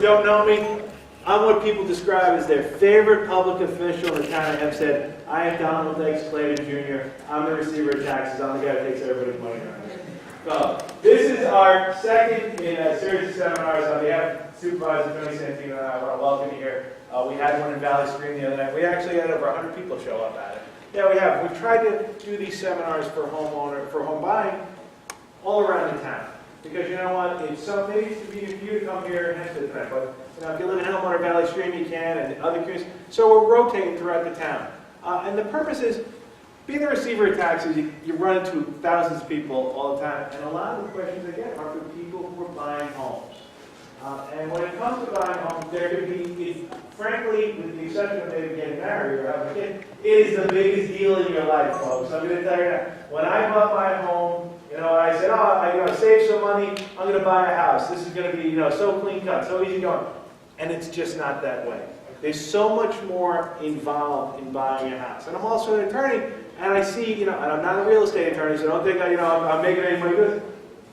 don't know me, I'm what people describe as their favorite public official in the town of Hempstead. I am Donald X. Clayton Jr. I'm the receiver of taxes. I'm the guy that takes everybody's money around here. So, this is our second in a series of seminars on behalf of Supervisor Tony Santino, and I want to welcome you here. We had one in Valley Stream the other night. We actually had over 100 people show up at it. Yeah, we have. We've tried to do these seminars for home buying all around the town. Because you know what, it's so maybe it's convenient for you to come here and Hempstead tonight, but you know, if you live in Helmut or Valley Stream, you can, and other communities. So we're rotating throughout the town. And the purpose is, being the receiver of taxes, you run into thousands of people all the time, and a lot of the questions I get are from people who are buying homes. And when it comes to buying homes, there could be, frankly, with the exception of maybe getting married or having a kid, it is the biggest deal in your life, folks. I'm going to tell you that. When I bought my home, you know, I said, I save some money, I'm going to buy a house. This is going to be, so clean cut, so easy going. And it's just not that way. There's so much more involved in buying a house. And I'm also an attorney, and I see, and I'm not a real estate attorney, so don't think I'm making any money with it.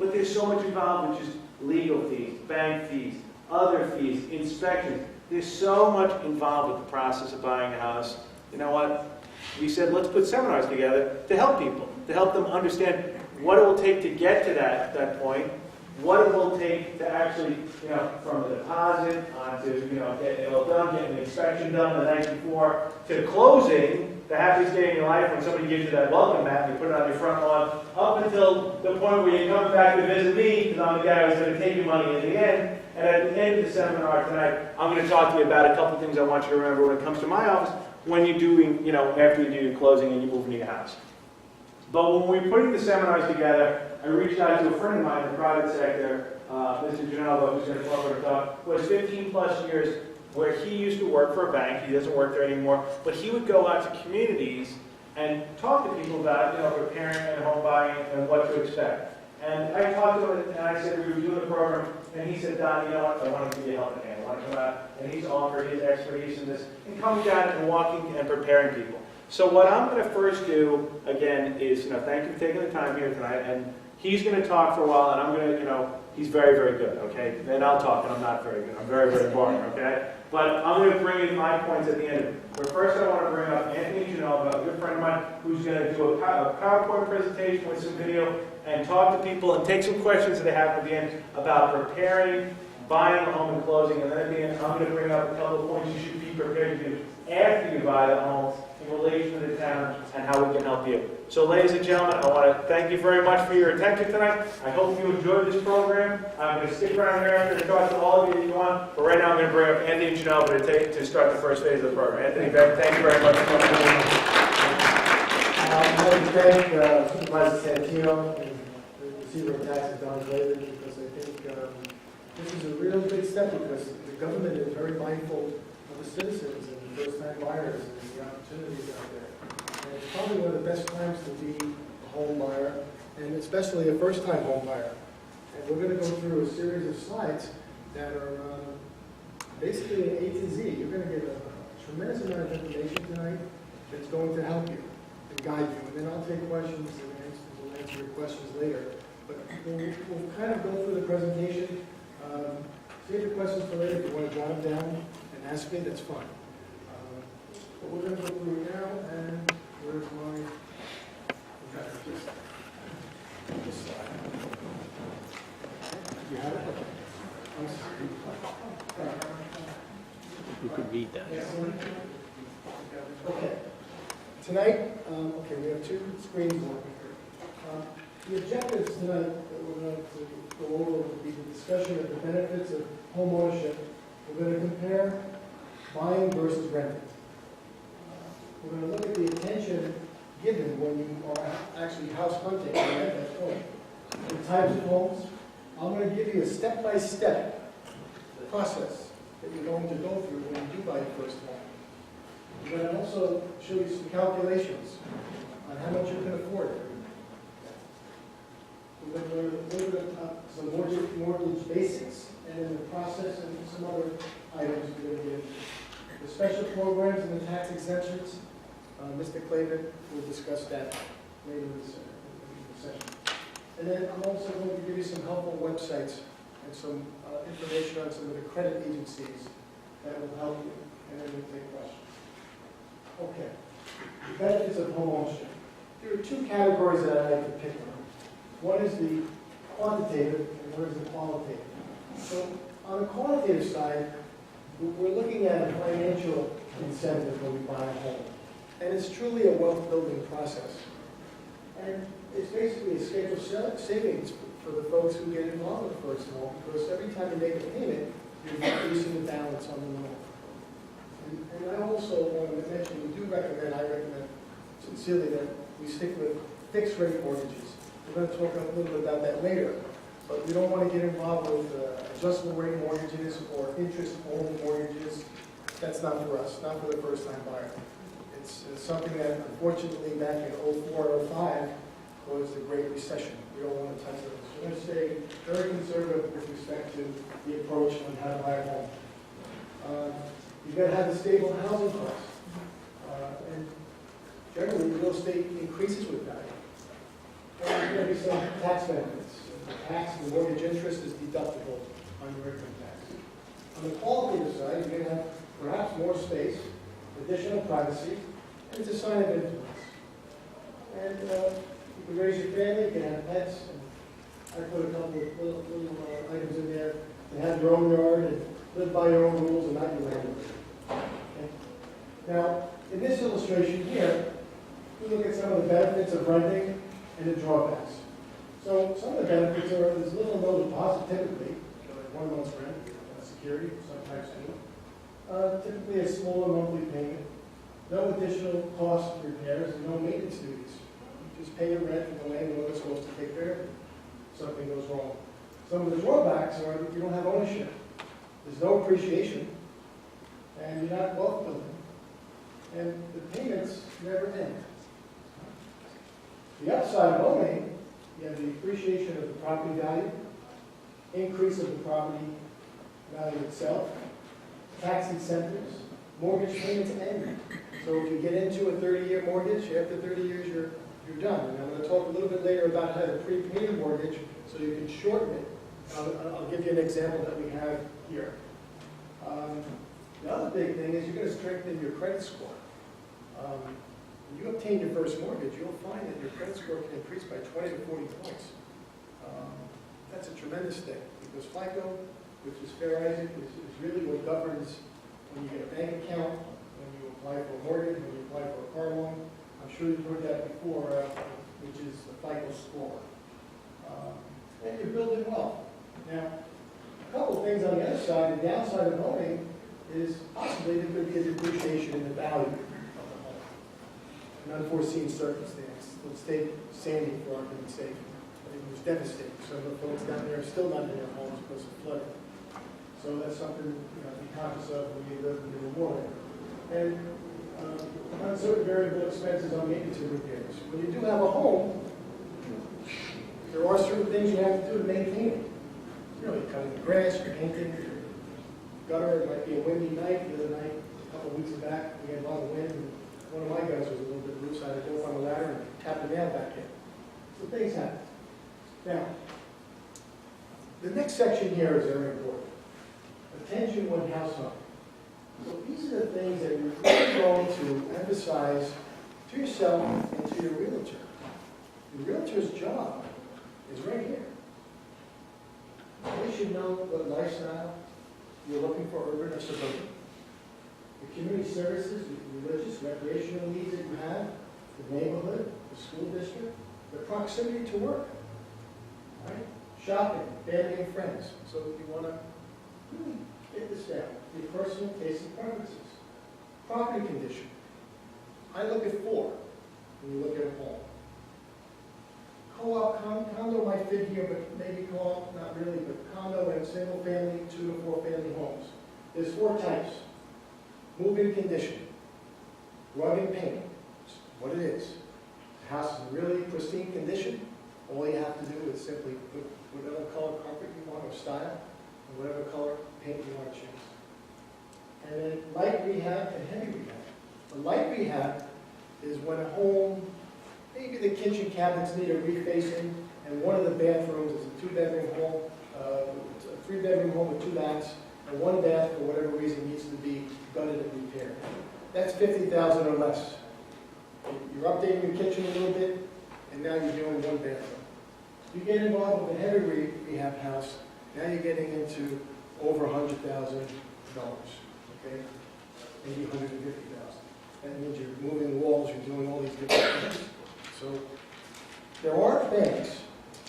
But there's so much involved with just legal fees, bank fees, other fees, inspections. There's so much involved with the process of buying a house. You know what? We said, let's put seminars together to help people, to help them understand what it will take to get to that point, what it will take to actually, from the deposit on to, get it all done, getting the inspection done the night before, to closing, the happiest day in your life when somebody gives you that welcome mat and you put it on your front lawn, up until the point where you come back to visit me, because I'm the guy who's going to take your money in the end. And at the end of the seminar tonight, I'm going to talk to you about a couple things I want you to remember when it comes to my office, when you're doing, after you do your closing and you move into your house. But when we're putting the seminars together, I reached out to a friend of mine in the private sector, Mr. Ginaldo, who's going to come over to talk, who has 15 plus years where he used to work for a bank. He doesn't work there anymore, but he would go out to communities and talk to people about, preparing and home buying and what to expect. And I talked to him and I said, we were doing the program, and he said, Don, you know what, I want to give you a helping hand. I want to come out, and he's offered his expertise in this, and coming down and walking and preparing people. So what I'm going to first do, again, is, thank you for taking the time here tonight, and he's going to talk for a while, and I'm going to, he's very, very good, okay? Then I'll talk, and I'm not very good. I'm very, very boring, okay? But I'm going to bring in my points at the end. But first I want to bring up Anthony Ginaldo, a good friend of mine, who's going to do a PowerPoint presentation with some video and talk to people and take some questions that they have at the end about preparing, buying a home and closing. And then at the end, I'm going to bring up a couple of points you should be prepared to do after you buy the home in relation to the town and how we can help you. So ladies and gentlemen, I want to thank you very much for your attention tonight. I hope you enjoyed this program. I'm going to stick around here after to talk to all of you if you want. But right now I'm going to bring up Anthony Ginaldo to start the first phase of the program. Anthony, thank you very much for coming. I'd like to thank Supervisor Santino and the Receiver of Taxes, Don Clayton, because I think this is a real big step because the government is very mindful of the citizens and the first-time buyers and the opportunities out there. And it's probably one of the best times to be a home buyer, and especially a first-time home buyer. And we're going to go through a series of slides that are basically an A to Z. You're going to get a tremendous amount of information tonight that's going to help you and guide you. And then I'll take questions and we'll answer your questions later. But we'll kind of go through the presentation. Save your questions for later. If you want to jot them down and ask me, that's fine. But we're going to go through it now, and where's my... This slide. You have it? You could read that. Okay. Tonight, we have two screens working here. The objectives tonight that we're going to go over will be the discussion of the benefits of home ownership. We're going to compare buying versus renting. We're going to look at the attention given when you are actually house hunting at that point. The types of homes. I'm going to give you a step-by-step process that you're going to go through when you do buy your first home. I'm going to also show you some calculations on how much you can afford. We're going to learn a little bit about some mortgage basics, and in the process and some other items we're going to get into. The special programs and the tax exemptions, Mr. Clayton will discuss that later in the session. And then I'm also going to give you some helpful websites and some information on some of the credit agencies that will help you, and then we'll take questions. Okay, benefits of home ownership. There are two categories that I like to pick on. One is the quantitative and one is the qualitative. So on the quantitative side, we're looking at a financial incentive when we buy a home. And it's truly a wealth building process. And it's basically a schedule savings for the folks who get involved with first home, because every time you make a payment, you're increasing the balance on the loan. And I also want to mention, I recommend sincerely that we stick with fixed rate mortgages. We're going to talk a little bit about that later. But we don't want to get involved with adjustable rate mortgages or interest-only mortgages. That's not for us, not for the first-time buyer. It's something that, unfortunately, back in 04 and 05, caused the Great Recession. We don't want to touch those. We're going to stay very conservative with respect to the approach on how to buy a home. You've got to have a stable housing cost. And generally, real estate increases with value. And there's going to be some tax benefits. The tax and mortgage interest is deductible on your income tax. On the qualitative side, you're going to have perhaps more space, additional privacy, and it's a sign of influence. And you can raise your family, you can have pets, and I put a couple of little items in there to have your own yard and live by your own rules and not your landlord. Okay? Now, in this illustration here, we look at some of the benefits of renting and the drawbacks. So some of the benefits are there's little or no deposit typically, like 1 month's rent, security, sometimes two. Typically a smaller monthly payment, no additional cost of repairs, and no maintenance duties. You just pay your rent and the landlord is supposed to take care of it if something goes wrong. Some of the drawbacks are that you don't have ownership. There's no appreciation, and you're not wealth building. And the payments never end. The upside of owning, you have the appreciation of the property value, increase of the property value itself, tax incentives, mortgage payments end. So if you get into a 30-year mortgage, after 30 years you're done. And I'm going to talk a little bit later about how to prepay a mortgage so you can shorten it. I'll give you an example that we have here. The other big thing is you're going to strengthen your credit score. When you obtain your first mortgage, you'll find that your credit score can increase by 20 to 40 points. That's a tremendous thing because FICO, which is Fair Isaac, is really what governs when you get a bank account, when you apply for a mortgage, when you apply for a car loan. I'm sure you've heard that before, which is the FICO score. And you're building wealth. Now, a couple of things on the other side, the downside of owning is possibly there could be a depreciation in the value of the home. An unforeseen circumstance. Let's take Sandy for argument's sake. It was devastating. Some of the folks down there are still not in their homes because of flooding. So that's something to be conscious of when you live in the water. And uncertain variable expenses on maintenance and repairs. When you do have a home, there are certain things you have to do to maintain it. You're cutting the grass, you're painting, your gutter. It might be a windy night. The other night, a couple of weeks back, we had a lot of wind. And one of my guys was a little bit loose. I had to go up on the ladder and tap the nail back in. So things happen. Now, the next section here is very important. Attention when house hunting. So these are the things that you're really going to emphasize to yourself and to your realtor. The realtor's job is right here. They should know what lifestyle you're looking for, urban or suburban. The community services, the religious, recreational needs that you have, the neighborhood, the school district, the proximity to work, right? Shopping, family and friends. So if you want to really get this down, your personal taste and preferences. Property condition. I look at 4 when you look at a home. Co-op, condo might fit here, but maybe co-op, not really, but condo and single family, 2 to 4 family homes. There's 4 types. Move-in condition. Rugged paint. What it is. The house is in really pristine condition. All you have to do is simply put whatever color carpet you want or style, and whatever color paint you want to choose. And then light rehab and heavy rehab. The light rehab is when a home, maybe the kitchen cabinets need a refacing, and one of the bathrooms is a 2-bedroom home, 3-bedroom home with 2 baths, and 1 bath, for whatever reason, needs to be gutted and repaired. That's $50,000 or less. You're updating your kitchen a little bit, and now you're doing 1 bathroom. You get involved with a heavy rehab house, now you're getting into over $100,000, okay? Maybe $150,000. That means you're moving walls, you're doing all these different things. So there are banks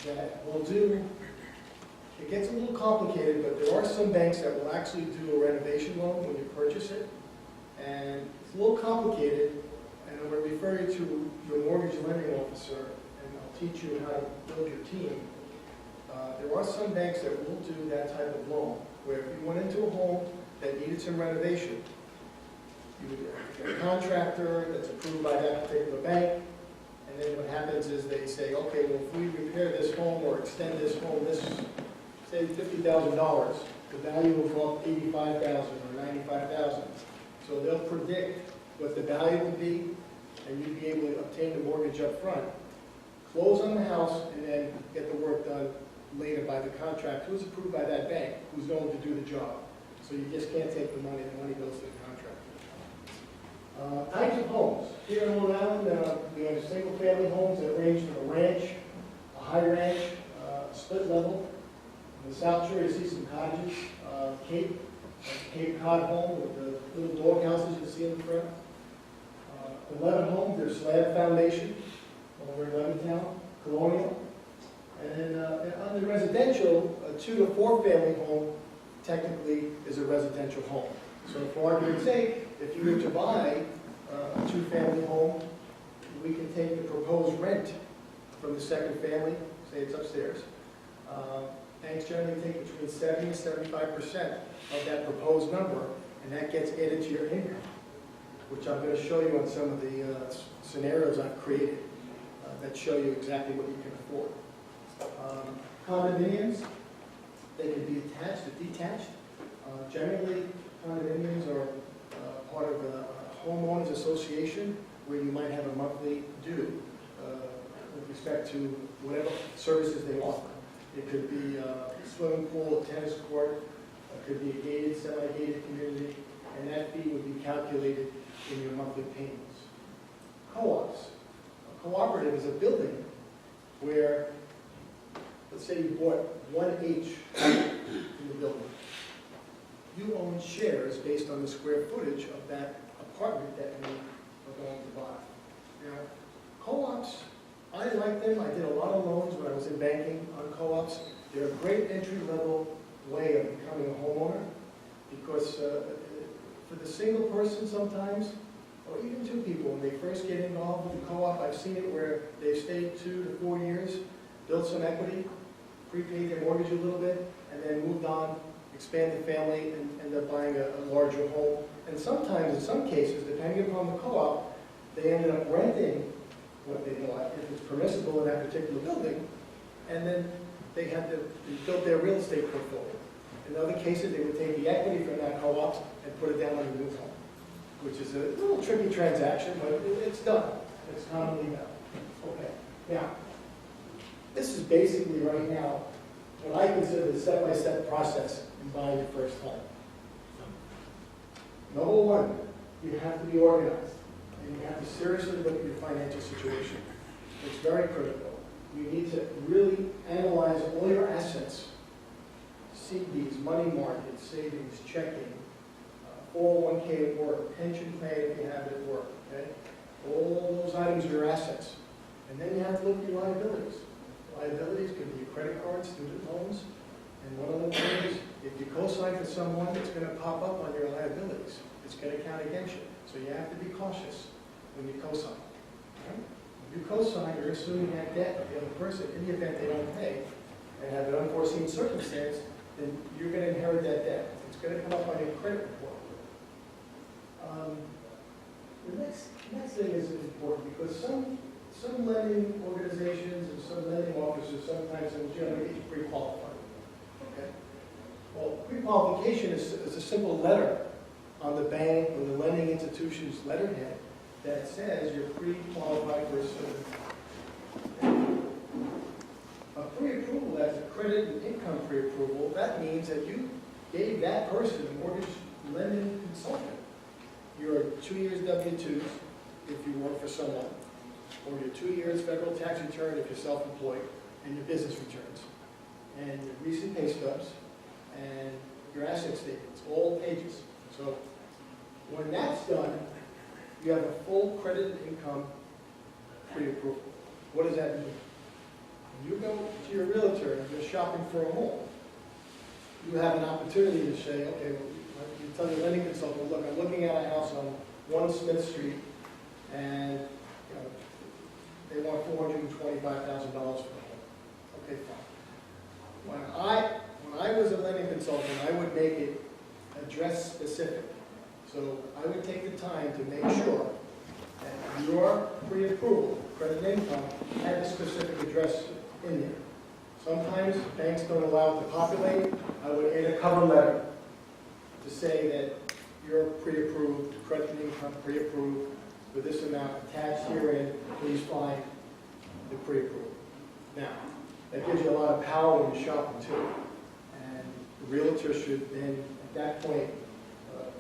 that will do, it gets a little complicated, but there are some banks that will actually do a renovation loan when you purchase it. And it's a little complicated, and I'm going to refer you to your mortgage lending officer, and I'll teach you how to build your team. There are some banks that will do that type of loan, where if you went into a home that needed some renovation, you would get a contractor that's approved by that particular bank, and then what happens is they say, okay, well, if we repair this home or extend this home, this, say $50,000, the value will go up $85,000 or $95,000. So they'll predict what the value will be, and you'd be able to obtain the mortgage up front, close on the house, and then get the work done later by the contractor who's approved by that bank, who's going to do the job. So you just can't take the money goes to the contractor. Types of homes. Here in Long Island, we have single-family homes that range from a ranch, a high ranch, split level. In the South Shore, you see some cottages, Cape Cod home with the little dog houses you see in the front. 11 homes, there's slab foundation over in Levittown, Colonial. And then on the residential, a 2 to 4 family home technically is a residential home. So for argument's sake, if you were to buy a 2-family home, we can take the proposed rent from the second family, say it's upstairs. Banks generally take between 70 and 75% of that proposed number, and that gets added to your income, which I'm going to show you on some of the scenarios I've created that show you exactly what you can afford. Condominiums, they can be attached or detached. Generally, condominiums are part of a homeowners association where you might have a monthly due with respect to whatever services they offer. It could be a swimming pool, a tennis court, it could be a gated, semi-gated community, and that fee would be calculated in your monthly payments. Co-ops. A cooperative is a building where, let's say you bought 1 H in the building. You own shares based on the square footage of that apartment that you are going to buy. Now, co-ops, I like them. I did a lot of loans when I was in banking on co-ops. They're a great entry-level way of becoming a homeowner because for the single person sometimes, or even 2 people, when they first get involved with the co-op, I've seen it where they've stayed 2 to 4 years, built some equity, prepaid their mortgage a little bit, and then moved on, expand the family, and end up buying a larger home. And sometimes, in some cases, depending upon the co-op, they ended up renting what they bought, if it's permissible in that particular building, and then they built their real estate portfolio. In other cases, they would take the equity from that co-op and put it down on a new home, which is a little tricky transaction, but it's done. It's commonly done. Okay, now, this is basically right now what I consider the step-by-step process in buying your first home. Number 1, you have to be organized, and you have to seriously look at your financial situation. It's very critical. You need to really analyze all your assets, CDs, money market, savings, checking, 401k at work, pension plan if you have it at work, okay? All those items are your assets. And then you have to look at your liabilities. Liabilities can be your credit cards, student loans, and one of the things, if you co-sign for someone, it's going to pop up on your liabilities. It's going to count against you. So you have to be cautious when you co-sign. Right? When you co-sign, you're assuming that debt of the other person. In the event they don't pay and have an unforeseen circumstance, then you're going to inherit that debt. It's going to come up on your credit report. The next thing is important because some lending organizations and some lending officers sometimes will generally get you pre-qualified. Okay? Well, pre-qualification is a simple letter on the bank or the lending institution's letterhead that says you're pre-qualified for a certain thing. A pre-approval, that's a credit and income pre-approval, that means that you gave that person a mortgage lending consultant your 2 years W-2s if you work for someone, or your 2 years federal tax return if you're self-employed, and your business returns, and your recent pay stubs, and your asset statements, all pages. So when that's done, you have a full credit and income pre-approval. What does that mean? When you go to your realtor and you're shopping for a home, you have an opportunity to say, okay, you tell your lending consultant, look, I'm looking at a house on 1 Smith Street, and they want $425,000 for the home. Okay, fine. When I was a lending consultant, I would make it address specific. So I would take the time to make sure that your pre-approval, credit and income, had the specific address in there. Sometimes banks don't allow it to populate. I would add a cover letter to say that you're pre-approved, credit and income pre-approved, with this amount attached herein, please find the pre-approval. Now, that gives you a lot of power when you're shopping too. And the realtor should then, at that point,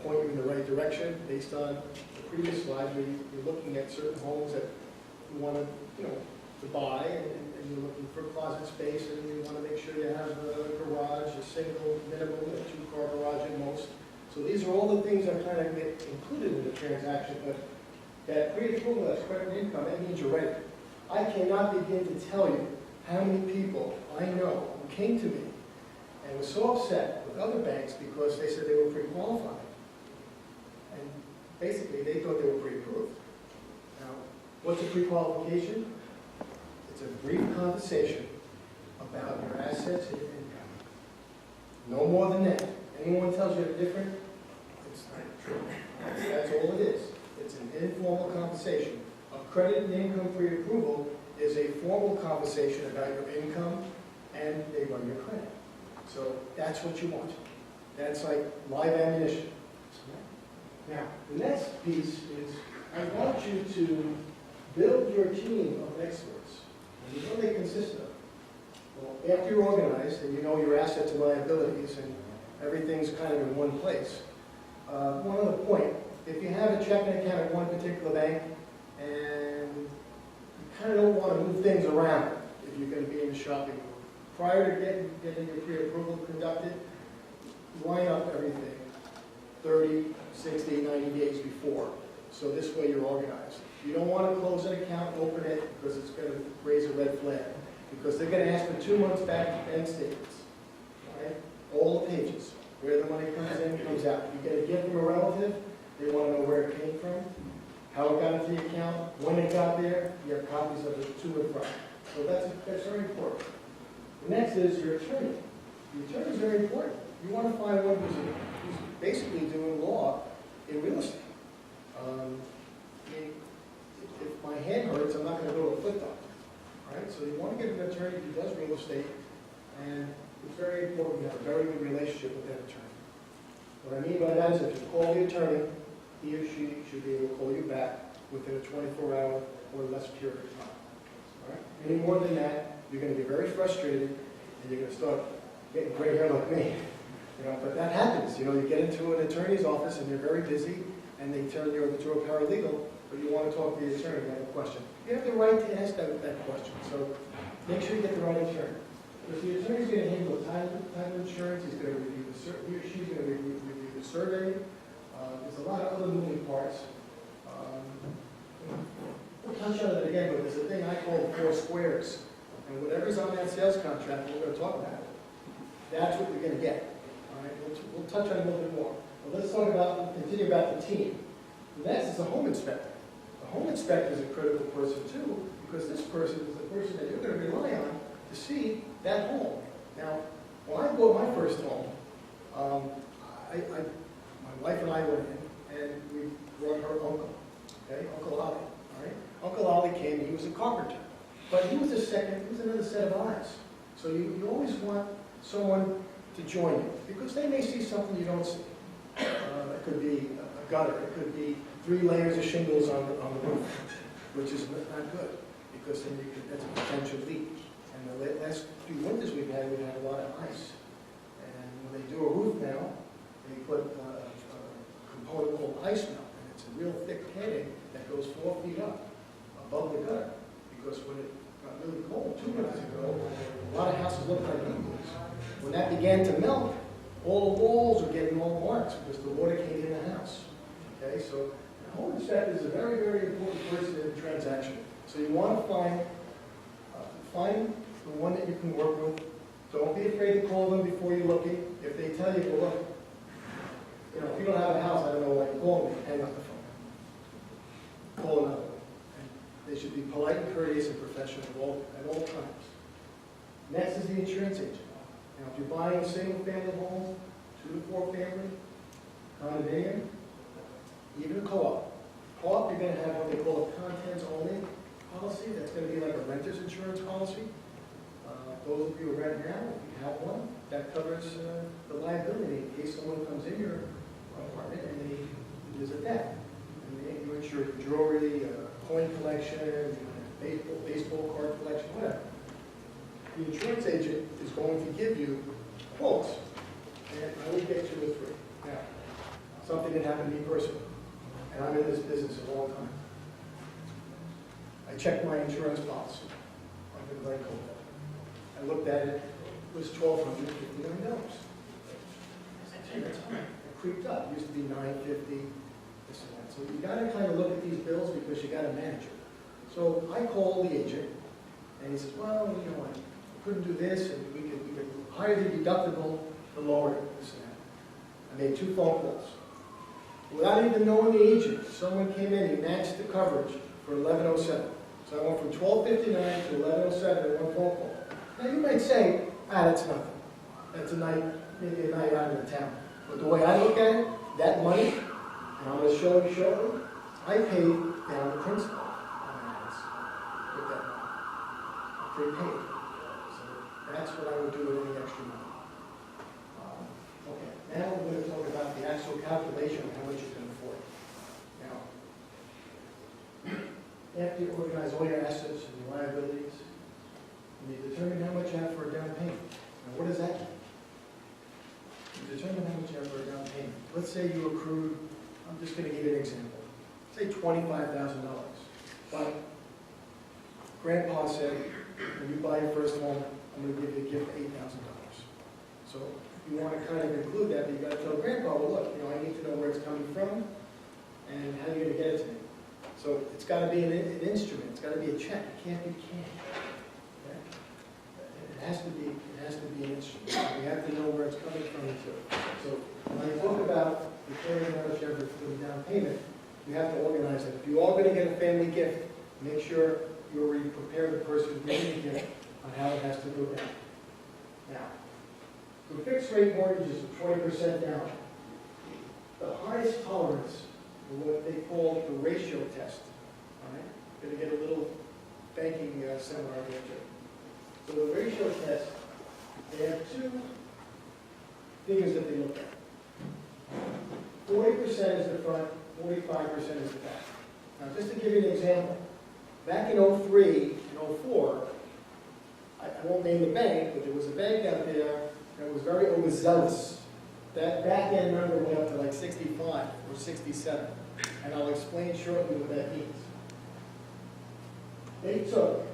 point you in the right direction based on the previous slides where you're looking at certain homes that you want to buy, and you're looking for closet space, and you want to make sure you have a garage, a single, minimum, a 2-car garage at most. So these are all the things that kind of get included in the transaction, but that pre-approval, that's credit and income, that means you're ready. I cannot begin to tell you how many people I know who came to me and were so upset with other banks because they said they were pre-qualified. And basically, they thought they were pre-approved. Now, what's a pre-qualification? It's a brief conversation about your assets and your income. No more than that. Anyone tells you different, it's not true. That's all it is. It's an informal conversation. A credit and income pre-approval is a formal conversation about your income, and they run your credit. So that's what you want. That's like live ammunition. Now, the next piece is I want you to build your team of experts. And what do they consist of? Well, after you're organized and you know your assets and liabilities and everything's kind of in one place, one other point, if you have a checking account at one particular bank and you kind of don't want to move things around if you're going to be in the shopping mall, prior to getting your pre-approval conducted, line up everything 30, 60, 90 days before. So this way you're organized. You don't want to close an account and open it because it's going to raise a red flag. Because they're going to ask for 2 months back bank statements. Right? All the pages. Where the money comes in, comes out. You get a gift from a relative, they want to know where it came from, how it got into the account, when it got there. You have copies of it to and from. So that's very important. The next is your attorney. The attorney is very important. You want to find one who's basically doing law in real estate. If my hand hurts, I'm not going to go to a foot doctor. Right? So you want to get an attorney who does real estate, and it's very important to have a very good relationship with that attorney. What I mean by that is if you call the attorney, he or she should be able to call you back within a 24-hour or less period of time. All right? Any more than that, you're going to be very frustrated, and you're going to start getting gray hair like me. But that happens. You get into an attorney's office, and they're very busy, and they turn you over to a paralegal, but you want to talk to the attorney, you have a question. You have the right to ask that question, so make sure you get the right attorney. If the attorney's going to handle title insurance, he's going to review he or she's going to review the survey. There's a lot of other moving parts. We'll touch on it again, but there's a thing I call 4 squares. And whatever's on that sales contract, we're going to talk about it. That's what you're going to get. All right? We'll touch on it a little bit more. But let's continue about the team. The next is a home inspector. The home inspector is a critical person too, because this person is the person that you're going to rely on to see that home. Now, when I bought my first home, my wife and I went in, and we brought her uncle, okay, Uncle Ali. All right, Uncle Ali came. He was a carpenter, but he was another set of eyes. So you always want someone to join you because they may see something you don't see. It could be a gutter. It could be 3 layers of shingles on the roof, which is not good because then that's a potential leak. And the last few winters we've had a lot of ice. And when they do a roof now, they put a component called ice melt, and it's a real thick padding that goes 4 feet up above the gutter. Because when it got really cold 2 months ago, a lot of houses looked like igloos. When that began to melt, all the walls are getting all marks because the water came in the house. Okay, so the home inspector is a very, very important person in the transaction. So you want to find the one that you can work with. Don't be afraid to call them before you're looking. If they tell you, well, look, you know, if you don't have a house, I don't know why you call me. Hang up the phone. Call another one. And they should be polite and courteous and professional at all times. Next is the insurance agent. Now, if you're buying a single-family home, 2 to 4 family, condominium, even a co-op. Co-op, you're going to have what they call a contents-only policy. That's going to be like a renter's insurance policy. Those of you who rent now, if you have one, that covers the liability in case someone comes in your apartment and there's a death. And you insure your jewelry, coin collection, baseball card collection, whatever. The insurance agent is going to give you quotes, and I will get 2 or 3. Now, something that happened to me personally, and I'm in this business a long time. I checked my insurance policy on the Glencoe. I looked at it, it was $1,259. I said, gee, that's high. It creeped up. It used to be $950, this and that. So you got to kind of look at these bills because you got to manage it. So I called the agent, and he says, well, you know, I couldn't do this, and we could higher the deductible, the lower it, this and that. I made 2 phone calls. Without even knowing the agent, someone came in and matched the coverage for $1,107. So I went from $1,259 to $1,107 in 1 phone call. Now you might say, that's nothing. That's a night, maybe a night out of the town. But the way I look at it, that money, and I'm going to show you shortly, I paid down the principal on my house with that money. Prepaid. So that's what I would do with any extra money. Okay, now we're going to talk about the actual calculation of how much you can afford. Now, after you organize all your assets and your liabilities, you determine how much you have for a down payment. Now, what does that mean? You determine how much you have for a down payment. Let's say you accrued, I'm just going to give you an example. Say $25,000. But Grandpa said, when you buy your first home, I'm going to give you a gift of $8,000. So you want to kind of include that, but you got to tell Grandpa, well, look, you know, I need to know where it's coming from and how you're going to get it to me. So it's got to be an instrument. It's got to be a check. It can't be cash. Okay? It has to be an instrument. We have to know where it's coming from too. So when I talk about determining how much you have for the down payment, you have to organize it. If you are going to get a family gift, make sure you already prepare the person giving the gift on how it has to go down. Now, for fixed rate mortgages of 20% down, the highest tolerance is what they call the ratio test. All right? You're going to get a little banking seminar here too. So the ratio test, they have 2 figures that they look at. 40% is the front, 45% is the back. Now, just to give you an example, back in 03 and 04, I won't name the bank, but there was a bank out there that was very overzealous. That back end number went up to like 65 or 67, and I'll explain shortly what that means. They took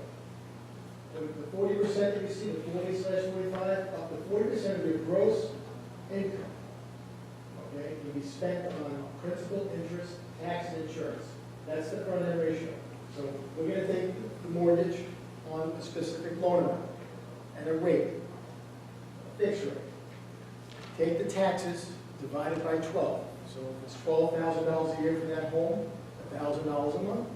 the 40% that you see, the 40/45, up to 40% of your gross income. Okay, can be spent on principal, interest, tax, and insurance. That's the front end ratio. So we're going to take the mortgage on a specific loan amount and a rate, a fixed rate. Take the taxes divided by 12. So if it's $12,000 a year for that home, $1,000 a month.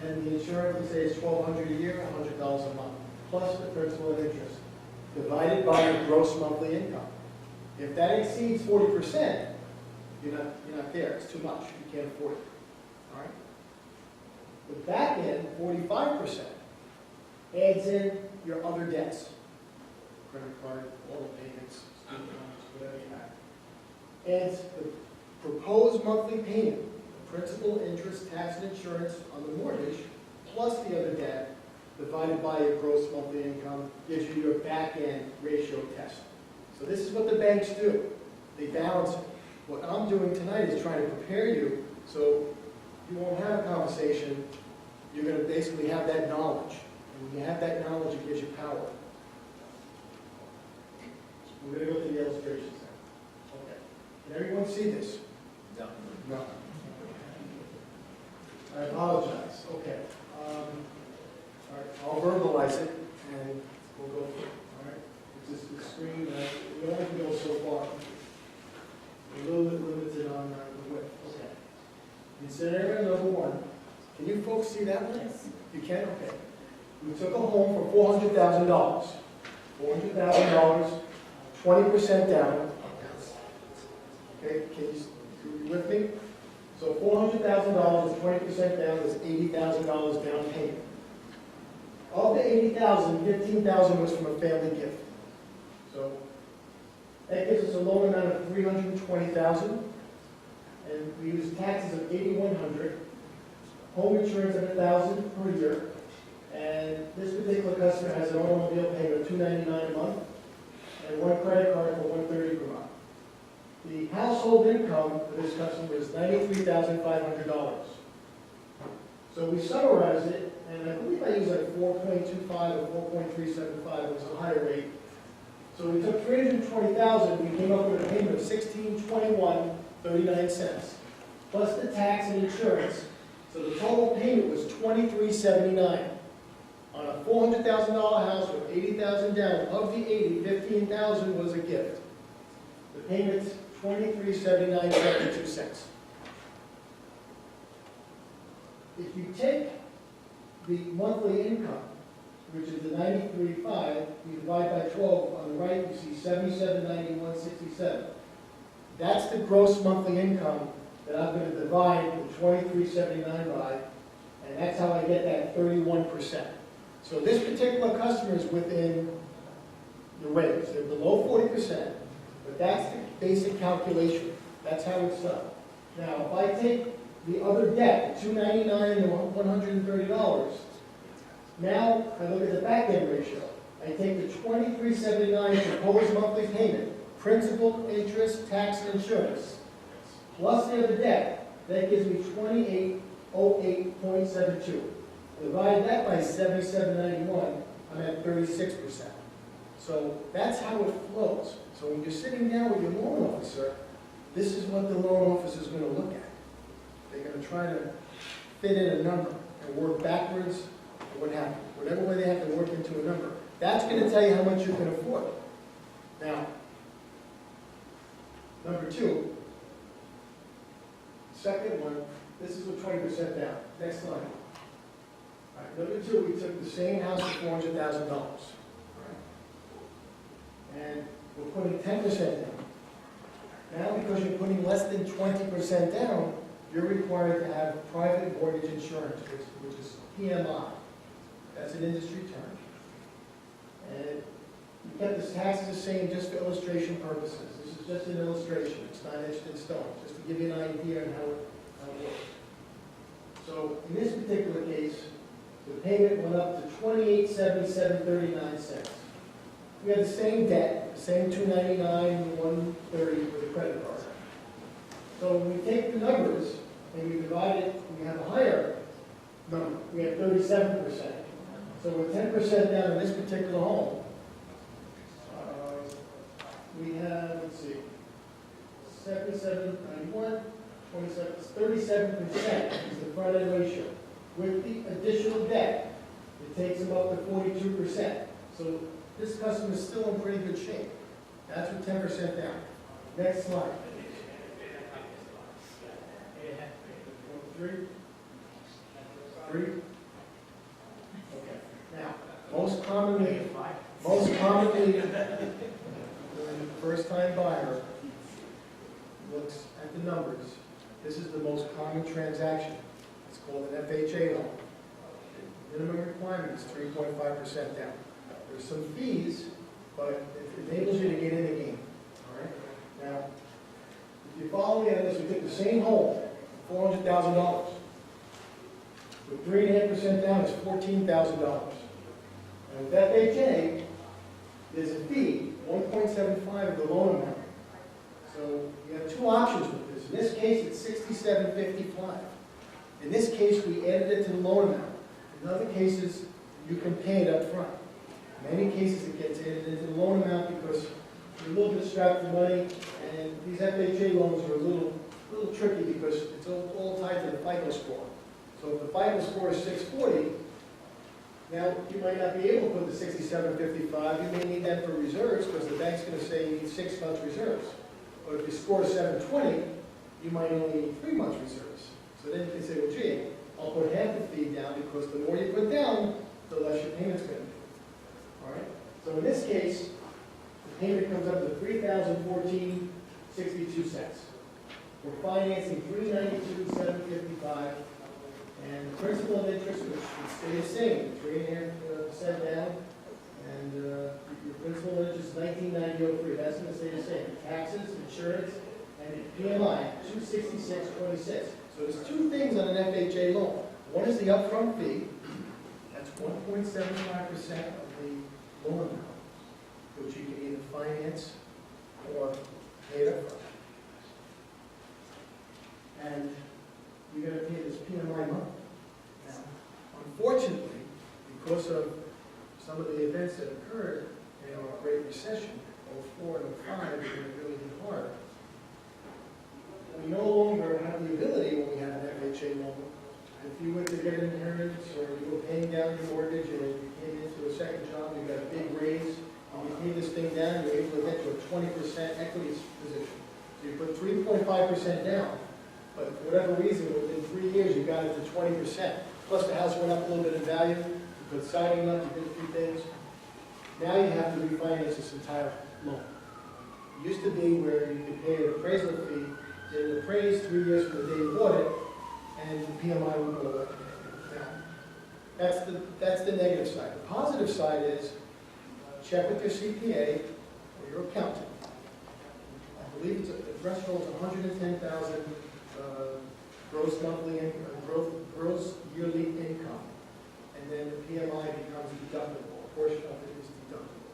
And the insurance, let's say it's $1,200 a year, $100 a month, plus the principal and interest, divided by your gross monthly income. If that exceeds 40%, you're not there. It's too much. You can't afford it. All right? The back end, 45%, adds in your other debts. Credit card, auto payments, student loans, whatever you have. Adds the proposed monthly payment, principal, interest, tax, and insurance on the mortgage, plus the other debt, divided by your gross monthly income gives you your back-end ratio test. So this is what the banks do. They balance it. What I'm doing tonight is trying to prepare you so you won't have a conversation. You're going to basically have that knowledge. And when you have that knowledge, it gives you power. We're going to go to the illustrations now. Okay. Can everyone see this? No. No. I apologize. Okay. All right. I'll verbalize it and we'll go through it. All right. This is the screen. We only can go so far. We're a little bit limited on the width. Okay. In scenario number one, can you folks see that one? Yes. You can? Okay. We took a home for $400,000. $400,000, 20% down. Okay, you with me? So $400,000 is 20% down, is $80,000 down payment. Of the $80,000, $15,000 was from a family gift. So that gives us a loan amount of $320,000, and we use taxes of $8,100, home insurance of $1,000 per year, and this particular customer has an automobile payment of $299 a month, and one credit card for $130 per month. The household income for this customer is $93,500. So we summarize it, and I believe I used like 4.25 or 4.375, it was a higher rate. So we took $320,000, we came up with a payment of $1621.39, plus the tax and insurance. So the total payment was $23.79. On a $400,000 house with $80,000 down, of the 80, $15,000 was a gift. The payment's $23.79.72. If you take the monthly income, which is the $93.5, you divide by 12, on the right you see $77.91.67. That's the gross monthly income that I'm going to divide the $23.79 by, and that's how I get that 31%. So this particular customer is within the range. They're below 40%, but that's the basic calculation. That's how it's done. Now, if I take the other debt, the $299 and the $130, now I look at the back-end ratio. I take the $23.79 proposed monthly payment, principal, interest, tax, and insurance, plus the other debt. That gives me $2808.72. Divide that by 7791, I'm at 36%. So that's how it flows. So when you're sitting down with your loan officer, this is what the loan officer is going to look at. They're going to try to fit in a number and work backwards or what have you. Whatever way they have to work into a number. That's going to tell you how much you can afford. Now, number two, second one, this is with 20% down. Next slide. All right, number two, we took the same house for $400,000. And we're putting 10% down. Now, because you're putting less than 20% down, you're required to have private mortgage insurance, which is PMI. That's an industry term. And you kept the taxes the same just for illustration purposes. This is just an illustration. It's not etched in stone, just to give you an idea on how it works. So in this particular case, the payment went up to $28.77.39. We had the same debt, the same $299 and $130 with a credit card. So when we take the numbers and we divide it, we have a higher number. We have 37%. So with 10% down in this particular home, we have, let's see, 7791, 27, 37% is the front end ratio. With the additional debt, it takes them up to 42%. So this customer is still in pretty good shape. That's with 10% down. Next slide. Three. Okay. Now, most commonly, when the first-time buyer looks at the numbers, this is the most common transaction. It's called an FHA loan. Minimum requirement is 3.5% down. There's some fees, but it enables you to get in the game. All right. Now, if you follow me on this, we took the same home, $400,000. With 3.5% down, it's $14,000. And with FHA, there's a fee, 1.75 of the loan amount. So you have two options with this. In this case, it's $67.55. In this case, we added it to the loan amount. In other cases, you can pay it up front. In many cases, it gets added into the loan amount because you're a little bit strapped for money, and these FHA loans are a little tricky because it's all tied to the FICO score. So if the FICO score is 640, now you might not be able to put the 67.55. You may need that for reserves because the bank's going to say you need 6 months reserves. But if you score 720, you might only need 3 months reserves. So then you can say, well, gee, I'll put half the fee down because the more you put down, the less your payment's going to be. All right? So in this case, the payment comes up to $3,014.62. We're financing $392,755, and the principal and interest would stay the same, 3.5% down, and your principal and interest is $19,903. That's going to stay the same. Taxes, insurance, and PMI 266.26. So there's two things on an FHA loan. One is the upfront fee. That's 1.75% of the loan amount, which you can either finance or pay it upfront. And you're going to pay this PMI month. Now, unfortunately, because of some of the events that occurred in our Great Recession, 04 and 05, were really hard. We no longer have the ability when we have an FHA loan. If you went to get an inheritance or you were paying down your mortgage and you came into a second job, you got a big raise, and you pay this thing down, you're able to get to a 20% equity position. So you put 3.5% down. But for whatever reason, within 3 years, you got it to 20%. Plus the house went up a little bit in value. You put siding up, you did a few things. Now you have to refinance this entire loan. It used to be where you could pay an appraisal fee, it would appraise 3 years from the day you bought it, and the PMI would go away. Now, that's the negative side. The positive side is check with your CPA or your accountant. I believe the threshold is 110,000 gross monthly income, gross yearly income, and then the PMI becomes deductible. A portion of it is deductible.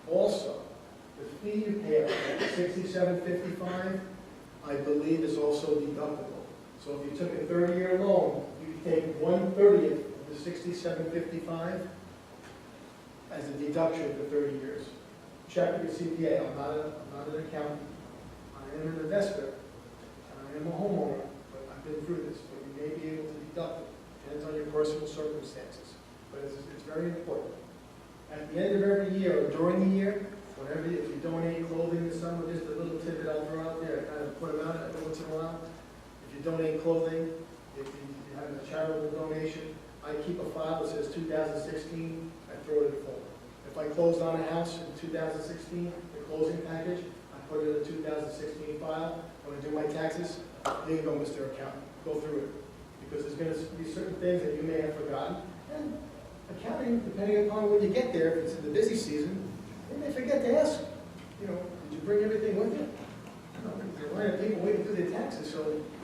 Also, the fee you pay up $67.55, I believe, is also deductible. So if you took a 30-year loan, you could take 1/30 of the $67.55 as a deduction for 30 years. Check with your CPA. I'm not an accountant. I am an investor. I am a homeowner, but I've been through this. But you may be able to deduct it. Depends on your personal circumstances. But it's very important. At the end of every year or during the year, whenever if you donate clothing to someone, just a little tidbit I'll throw out there. I kind of put them out every once in a while. If you donate clothing, if you have a charitable donation, I keep a file that says 2016. I throw it in the folder. If I closed on a house in 2016, the closing package, I put it in the 2016 file. When I do my taxes, there you go, Mr. Accountant. Go through it. Because there's going to be certain things that you may have forgotten. And accounting, depending upon when you get there, if it's in the busy season, they may forget to ask, did you bring everything with you? There's a line of people waiting to do their taxes, so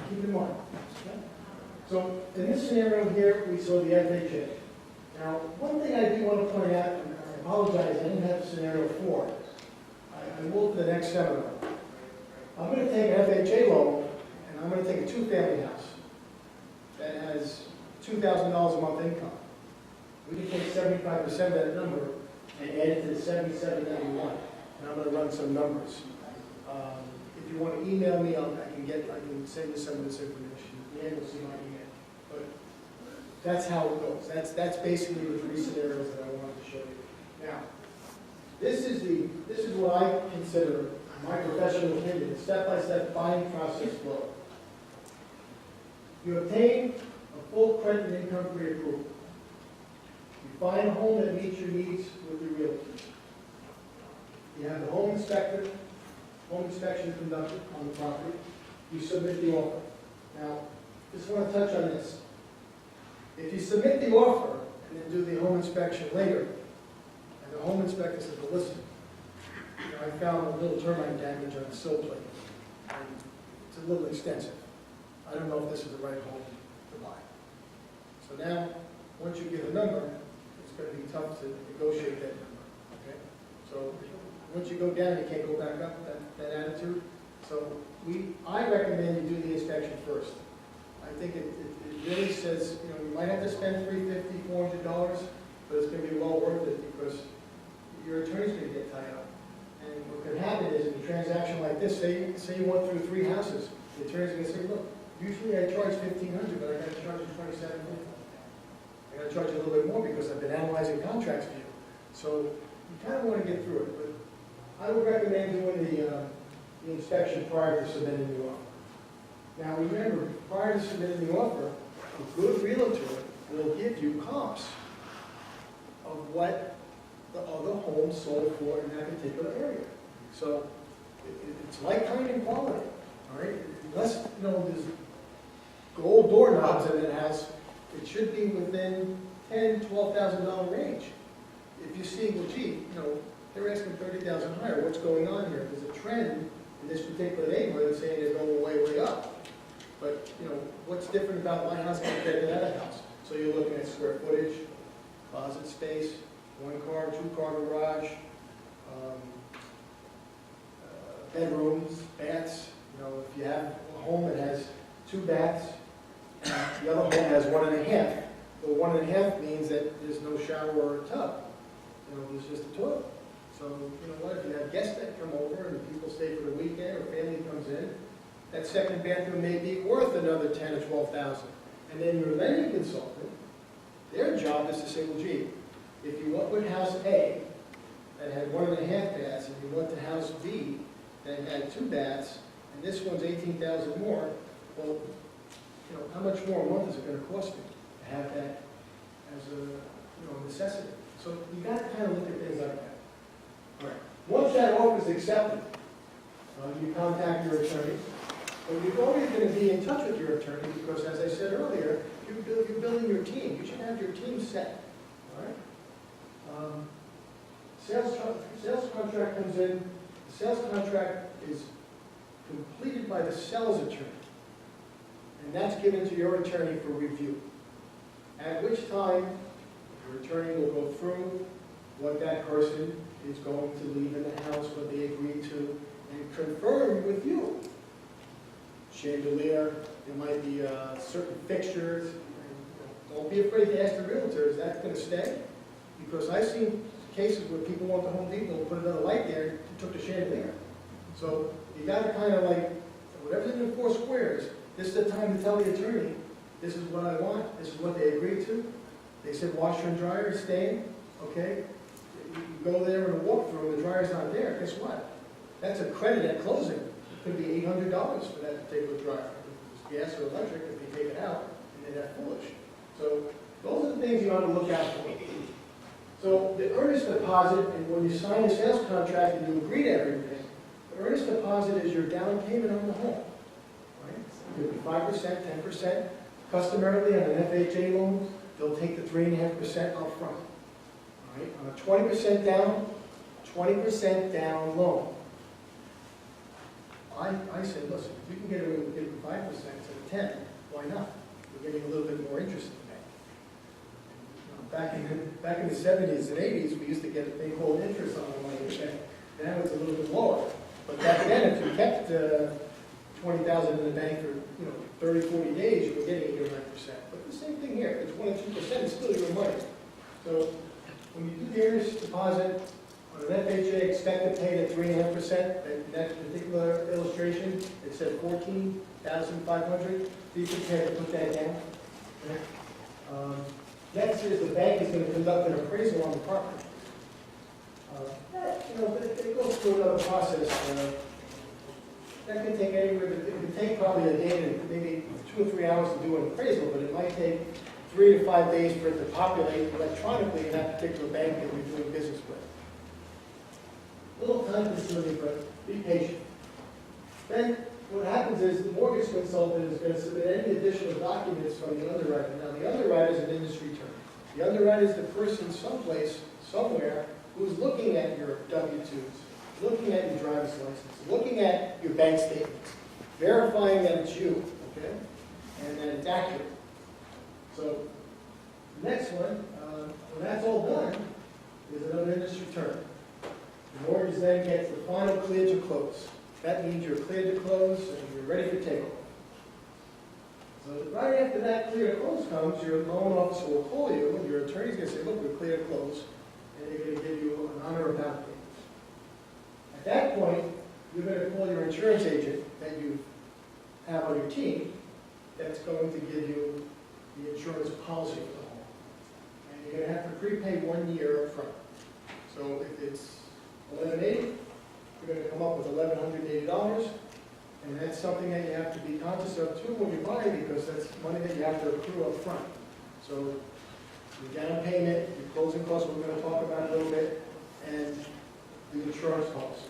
keep in mind. Okay? So in this scenario here, we saw the FHA. Now, one thing I do want to point out, and I apologize, I didn't have scenario 4. I will to the next seminar. I'm going to take an FHA loan, and I'm going to take a 2-family house that has $2,000 a month income. We can take 75% of that number and add it to the 7791. And I'm going to run some numbers. If you want to email me, I can send you some of this information. Yeah, you'll see my email. But that's how it goes. That's basically the 3 scenarios that I wanted to show you. Now, this is what I consider my professional opinion, the step-by-step buying process flow. You obtain a full credit and income pre-approval. You find a home that meets your needs with your realtor. You have the home inspector, home inspection conducted on the property. You submit the offer. Now, just want to touch on this. If you submit the offer and then do the home inspection later, and the home inspector says, well, listen, I found a little termite damage on the sill plate. And it's a little extensive. I don't know if this is the right home to buy. So now, once you give a number, it's going to be tough to negotiate that number, okay? So once you go down, you can't go back up, that attitude. So I recommend you do the inspection first. I think it really says, you know, you might have to spend $350, $400, but it's going to be well worth it because your attorney's going to get tied up. And what could happen is in a transaction like this, say you went through 3 houses, the attorney's going to say, look, usually I charge $1,500, but I got to charge you $2,750. I got to charge you a little bit more because I've been analyzing contracts for you. So you kind of want to get through it, but I would recommend doing the inspection prior to submitting the offer. Now remember, prior to submitting the offer, a good realtor will give you comps of what the other homes sold for in that particular area. So it's like kind and quality, all right? Unless, you know, there's gold doorknobs in that house, it should be within $10,000, $12,000 range. If you see, well, gee, you know, they're asking $30,000 higher, what's going on here? There's a trend in this particular neighborhood saying they're going way, way up. But, you know, what's different about my house compared to that house? So you're looking at square footage, closet space, 1-car, 2-car garage, bedrooms, baths. You know, if you have a home that has 2 baths, the other home has 1.5. Well, 1.5 means that there's no shower or a tub. You know, there's just a toilet. So, you know what, if you have guests that come over and people stay for the weekend or family comes in, that second bathroom may be worth another $10,000 or $12,000. And then your lending consultant, their job is to say, well, gee, if you went with house A that had 1.5 baths, and you went to house B that had 2 baths, and this one's $18,000 more, well, you know, how much more a month is it going to cost me to have that as a necessity? So you got to kind of look at things like that. All right. Once that offer is accepted, you contact your attorney. But you're always going to be in touch with your attorney because, as I said earlier, you're building your team. You should have your team set. All right. Sales contract comes in. The sales contract is completed by the seller's attorney, and that's given to your attorney for review. At which time, your attorney will go through what that person is going to leave in the house, what they agreed to, and confirm with you. Chandelier, there might be certain fixtures. And, don't be afraid to ask the realtor, is that going to stay? Because I've seen cases where people went to Home Depot and put another light there and took the chandelier. So you got to kind of like, whatever's in the 4 squares, this is the time to tell the attorney, this is what I want, this is what they agreed to. They said washer and dryer is staying, okay? You go there in a walkthrough and the dryer's not there, guess what? That's a credit at closing. It could be $800 for that particular dryer. If it's gas or electric, if they take it out, and they're that foolish. So those are the things you want to look out for. So the earnest deposit, and when you sign the sales contract and you agree to everything, the earnest deposit is your down payment on the home. Right? It could be 5%, 10%. Customarily on an FHA loan, they'll take the 3.5% up front. Right? On a 20% down loan. I said, listen, if you can get away with giving 5% instead of 10, why not? We're getting a little bit more interest in that. Back in the 70s and 80s, we used to get a thing called interest on the money we spent. Now it's a little bit lower. But back then, if you kept $20,000 in the bank for 30, 40 days, you were getting 8 or 9%. But the same thing here. If it's 1 or 2%, it's still your money. So when you do the earnest deposit on an FHA, expect to pay the 3.5%. In that particular illustration, it said $14,500. Be prepared to put that down. Okay. Next is the bank is going to conduct an appraisal on the property. It goes through another process. That can take anywhere. It can take probably a day to maybe 2 or 3 hours to do an appraisal, but it might take 3 to 5 days for it to populate electronically in that particular bank that you're doing business with. A little time consuming, but be patient. Then what happens is the mortgage consultant is going to submit any additional documents from the underwriter. Now the underwriter is an industry term. The underwriter is the person someplace, somewhere, who's looking at your W-2s, looking at your driver's license, looking at your bank statements, verifying that it's you, okay, and that it's accurate. So The next one, when that's all done, is another industry term. The mortgage then gets the final clear to close. That means you're cleared to close and you're ready for takeoff. So right after that clear to close comes, your loan officer will call you, and your attorney's going to say, look, we're clear to close, and they're going to give you an honor about payment. At that point, you're going to call your insurance agent that you have on your team that's going to give you the insurance policy for the home. And you're going to have to prepay 1 year up front. So if it's $1180, you're going to come up with $1,180, and that's something that you have to be conscious of too when you're buying, because that's money that you have to accrue up front. So your down payment, your closing costs, we're going to talk about a little bit, and the insurance policy.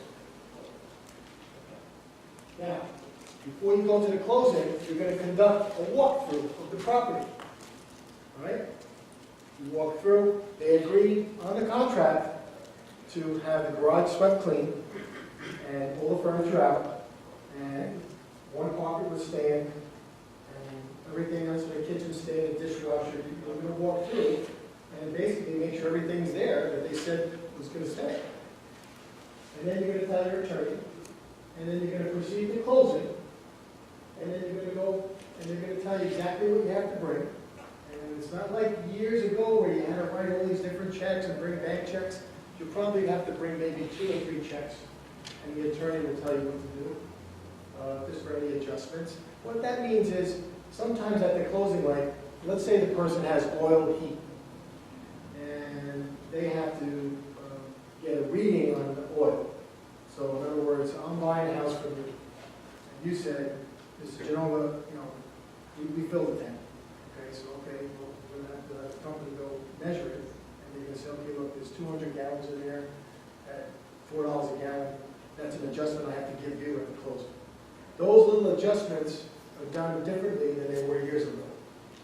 Now, before you go to the closing, you're going to conduct a walkthrough of the property. All right? You walk through, they agree on the contract to have the garage swept clean and all the furniture out, and one carpet would stand, and everything else in the kitchen stand, the dishwasher. You're going to walk through and basically make sure everything's there that they said was going to stay. And then you're going to tell your attorney, and then you're going to proceed to closing, and then you're going to go, and they're going to tell you exactly what you have to bring. And it's not like years ago where you had to write all these different checks and bring bank checks. You probably have to bring maybe 2 or 3 checks, and the attorney will tell you what to do, just for any adjustments. What that means is, sometimes at the closing, like, let's say the person has oil heat, and they have to get a reading on the oil. So in other words, I'm buying a house from you, and you said, Mr. Genova, we filled the tank. Okay, so okay, well, we're going to have the company go measure it, and they're going to say, okay, look, there's 200 gallons in there at $4 a gallon. That's an adjustment I have to give you at the closing. Those little adjustments are done differently than they were years ago.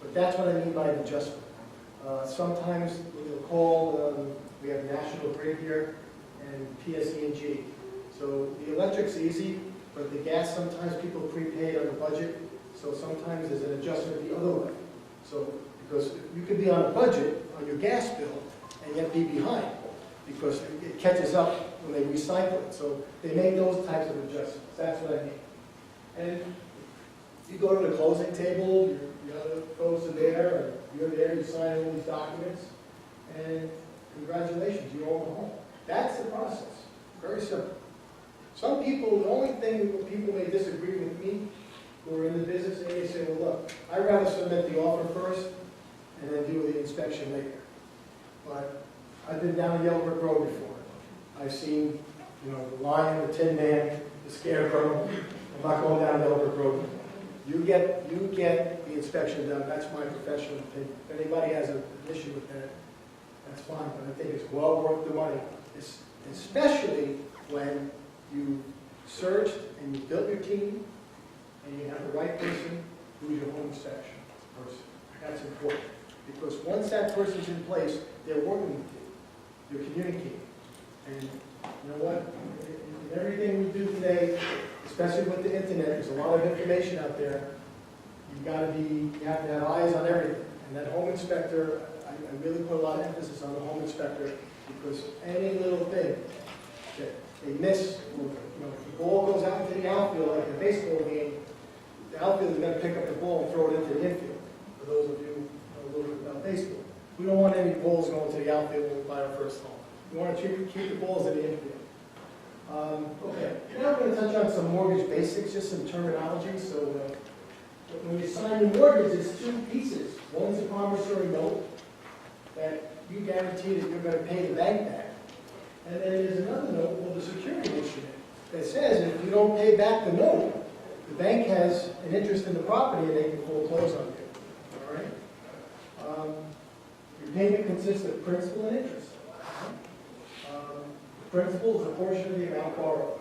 But that's what I mean by an adjustment. Sometimes we'll call, we have National Grid here and PSE&G. So the electric's easy, but the gas, sometimes people prepaid on the budget. So sometimes there's an adjustment the other way. So, because you could be on a budget on your gas bill and yet be behind, because it catches up when they recycle it. So they make those types of adjustments. That's what I mean. And you go to the closing table, your other folks are there, and you're there, you sign all these documents, and congratulations, you own the home. That's the process. Very simple. Some people, the only thing that people may disagree with me who are in the business, they may say, well, look, I'd rather submit the offer first and then do the inspection later. But I've been down Yellow Brick Road before. I've seen, the lion, the tin man, the scarecrow. I'm not going down Yellow Brick Road. You get the inspection done. That's my professional opinion. If anybody has an issue with that, that's fine. But I think it's well worth the money, especially when you searched and you built your team and you have the right person who's your home inspection person. That's important. Because once that person's in place, they're working with you. You're communicating. And you know what? In everything we do today, especially with the internet, there's a lot of information out there. You have to have eyes on everything. And that home inspector, I really put a lot of emphasis on the home inspector, because any little thing that they miss, if the ball goes out into the outfield, like in a baseball game, the outfield is going to pick up the ball and throw it into the infield. For those of you who know a little bit about baseball, we don't want any balls going to the outfield when we buy our first home. We want to keep the balls in the infield. Okay, now I'm going to touch on some mortgage basics, just some terminology. So when you sign the mortgage, there's 2 pieces. One's a promissory note that you guarantee that you're going to pay the bank back. And then there's another note called the security instrument that says if you don't pay back the note, the bank has an interest in the property and they can foreclose on you. All right? Your payment consists of principal and interest. Principal is a portion of the amount borrowed.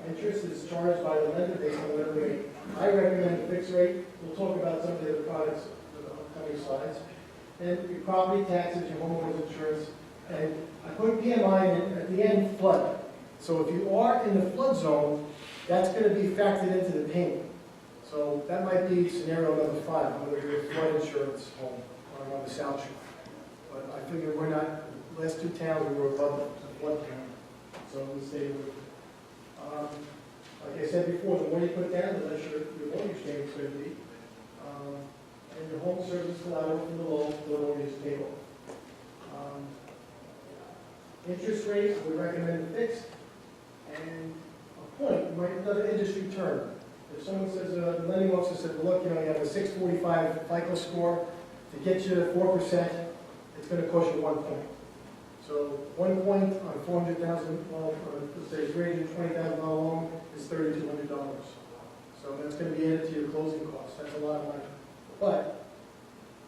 Interest is charged by the lender based on lender rate. I recommend a fixed rate. We'll talk about some of the other products in the upcoming slides. And your property taxes, your homeowner's insurance. And I put PMI in at the end, flood. So if you are in the flood zone, that's going to be factored into the payment. So that might be scenario number 5, whether you're a flood insurance home or on the South Shore. But I figure we're not, last two towns, we were above the flood count, so we stayed with it. Like I said before, the more you put down, the less your mortgage payment's going to be. And your home service collateral from the loan, the mortgage is paid off. Interest rate, we recommend fixed. And a point, another industry term. If someone says, the lending officer said, well, look, you have a 645 FICO score, to get you to 4%, it's going to cost you 1 point. So 1 point on 400,000, well, let's say $320,000 loan is $3,200. So that's going to be added to your closing costs. That's a lot of money. But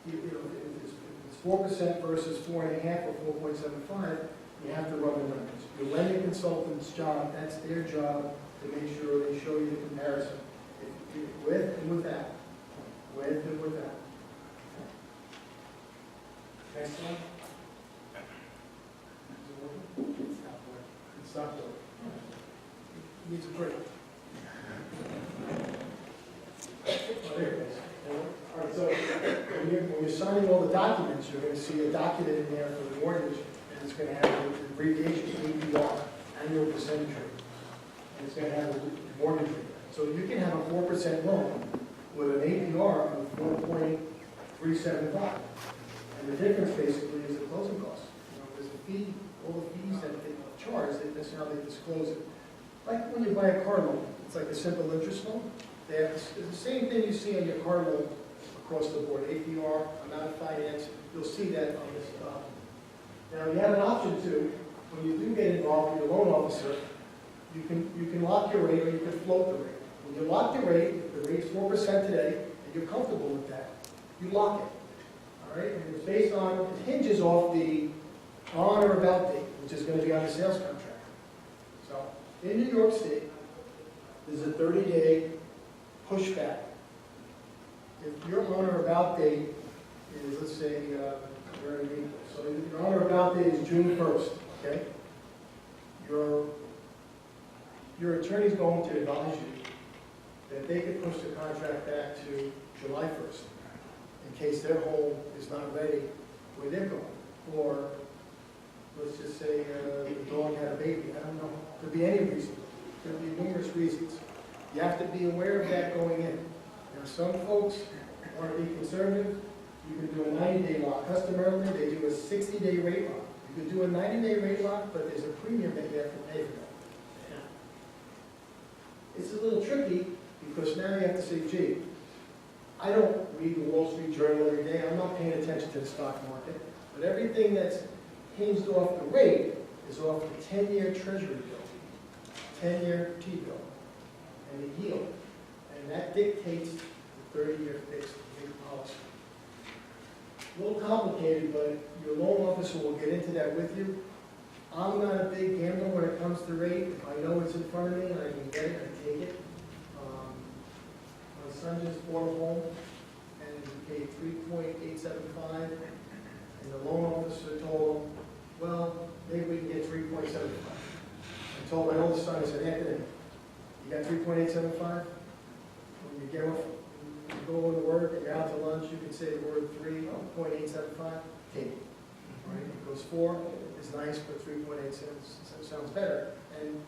if it's 4% versus 4.5 or 4.75, you have to run the numbers. Your lending consultant's job, that's their job to make sure they show you the comparison. With and without. With and without. Next one. It's not working. It needs a break. Oh, there it is. All right, so when you're signing all the documents, you're going to see a document in there for the mortgage, and it's going to have the abbreviation APR, annual percentage rate. And it's going to have a mortgage rate. So you can have a 4% loan with an APR of 4.375. And the difference basically is the closing costs. There's a fee, all the fees that they charge, that's how they disclose it. Like when you buy a car loan, it's like a simple interest loan. They have it's the same thing you see on your car loan across the board, APR, amount of finance, you'll see that on this document. Now you have an option too, when you do get involved with your loan officer, you can lock your rate or you can float the rate. When you lock the rate, if the rate's 4% today, and you're comfortable with that, you lock it. All right? And it's based on, it hinges off the on or about date, which is going to be on the sales contract. So, in New York State, there's a 30-day pushback. If your on or about date is, let's say, where are you? So your on or about date is June 1st, okay? Your attorney's going to advise you that they could push the contract back to July 1st in case their home is not ready where they're going. Or let's just say the dog had a baby. I don't know. Could be any reason. Could be numerous reasons. You have to be aware of that going in. Now some folks want to be conservative. You can do a 90-day lock. Customarily, they do a 60-day rate lock. You can do a 90-day rate lock, but there's a premium that you have to pay for that. It's a little tricky because now you have to say, gee, I don't read the Wall Street Journal every day. I'm not paying attention to the stock market. But everything that's hinged off the rate is off the 10-year Treasury bill, 10-year T-bill, and the yield. And that dictates the 30-year fixed rate policy. A little complicated, but your loan officer will get into that with you. I'm not a big gambler when it comes to rate. If I know it's in front of me and I can get it, I take it. My son just bought a home and he paid 3.875, and the loan officer told him, well, maybe we can get 3.75. I told my oldest son, I said, Anthony, you got 3.875? When you get off, you go to work and you're out to lunch, you can say the word 3.875, take it. Right? It goes 4 is nice, but 3.8 sounds better. And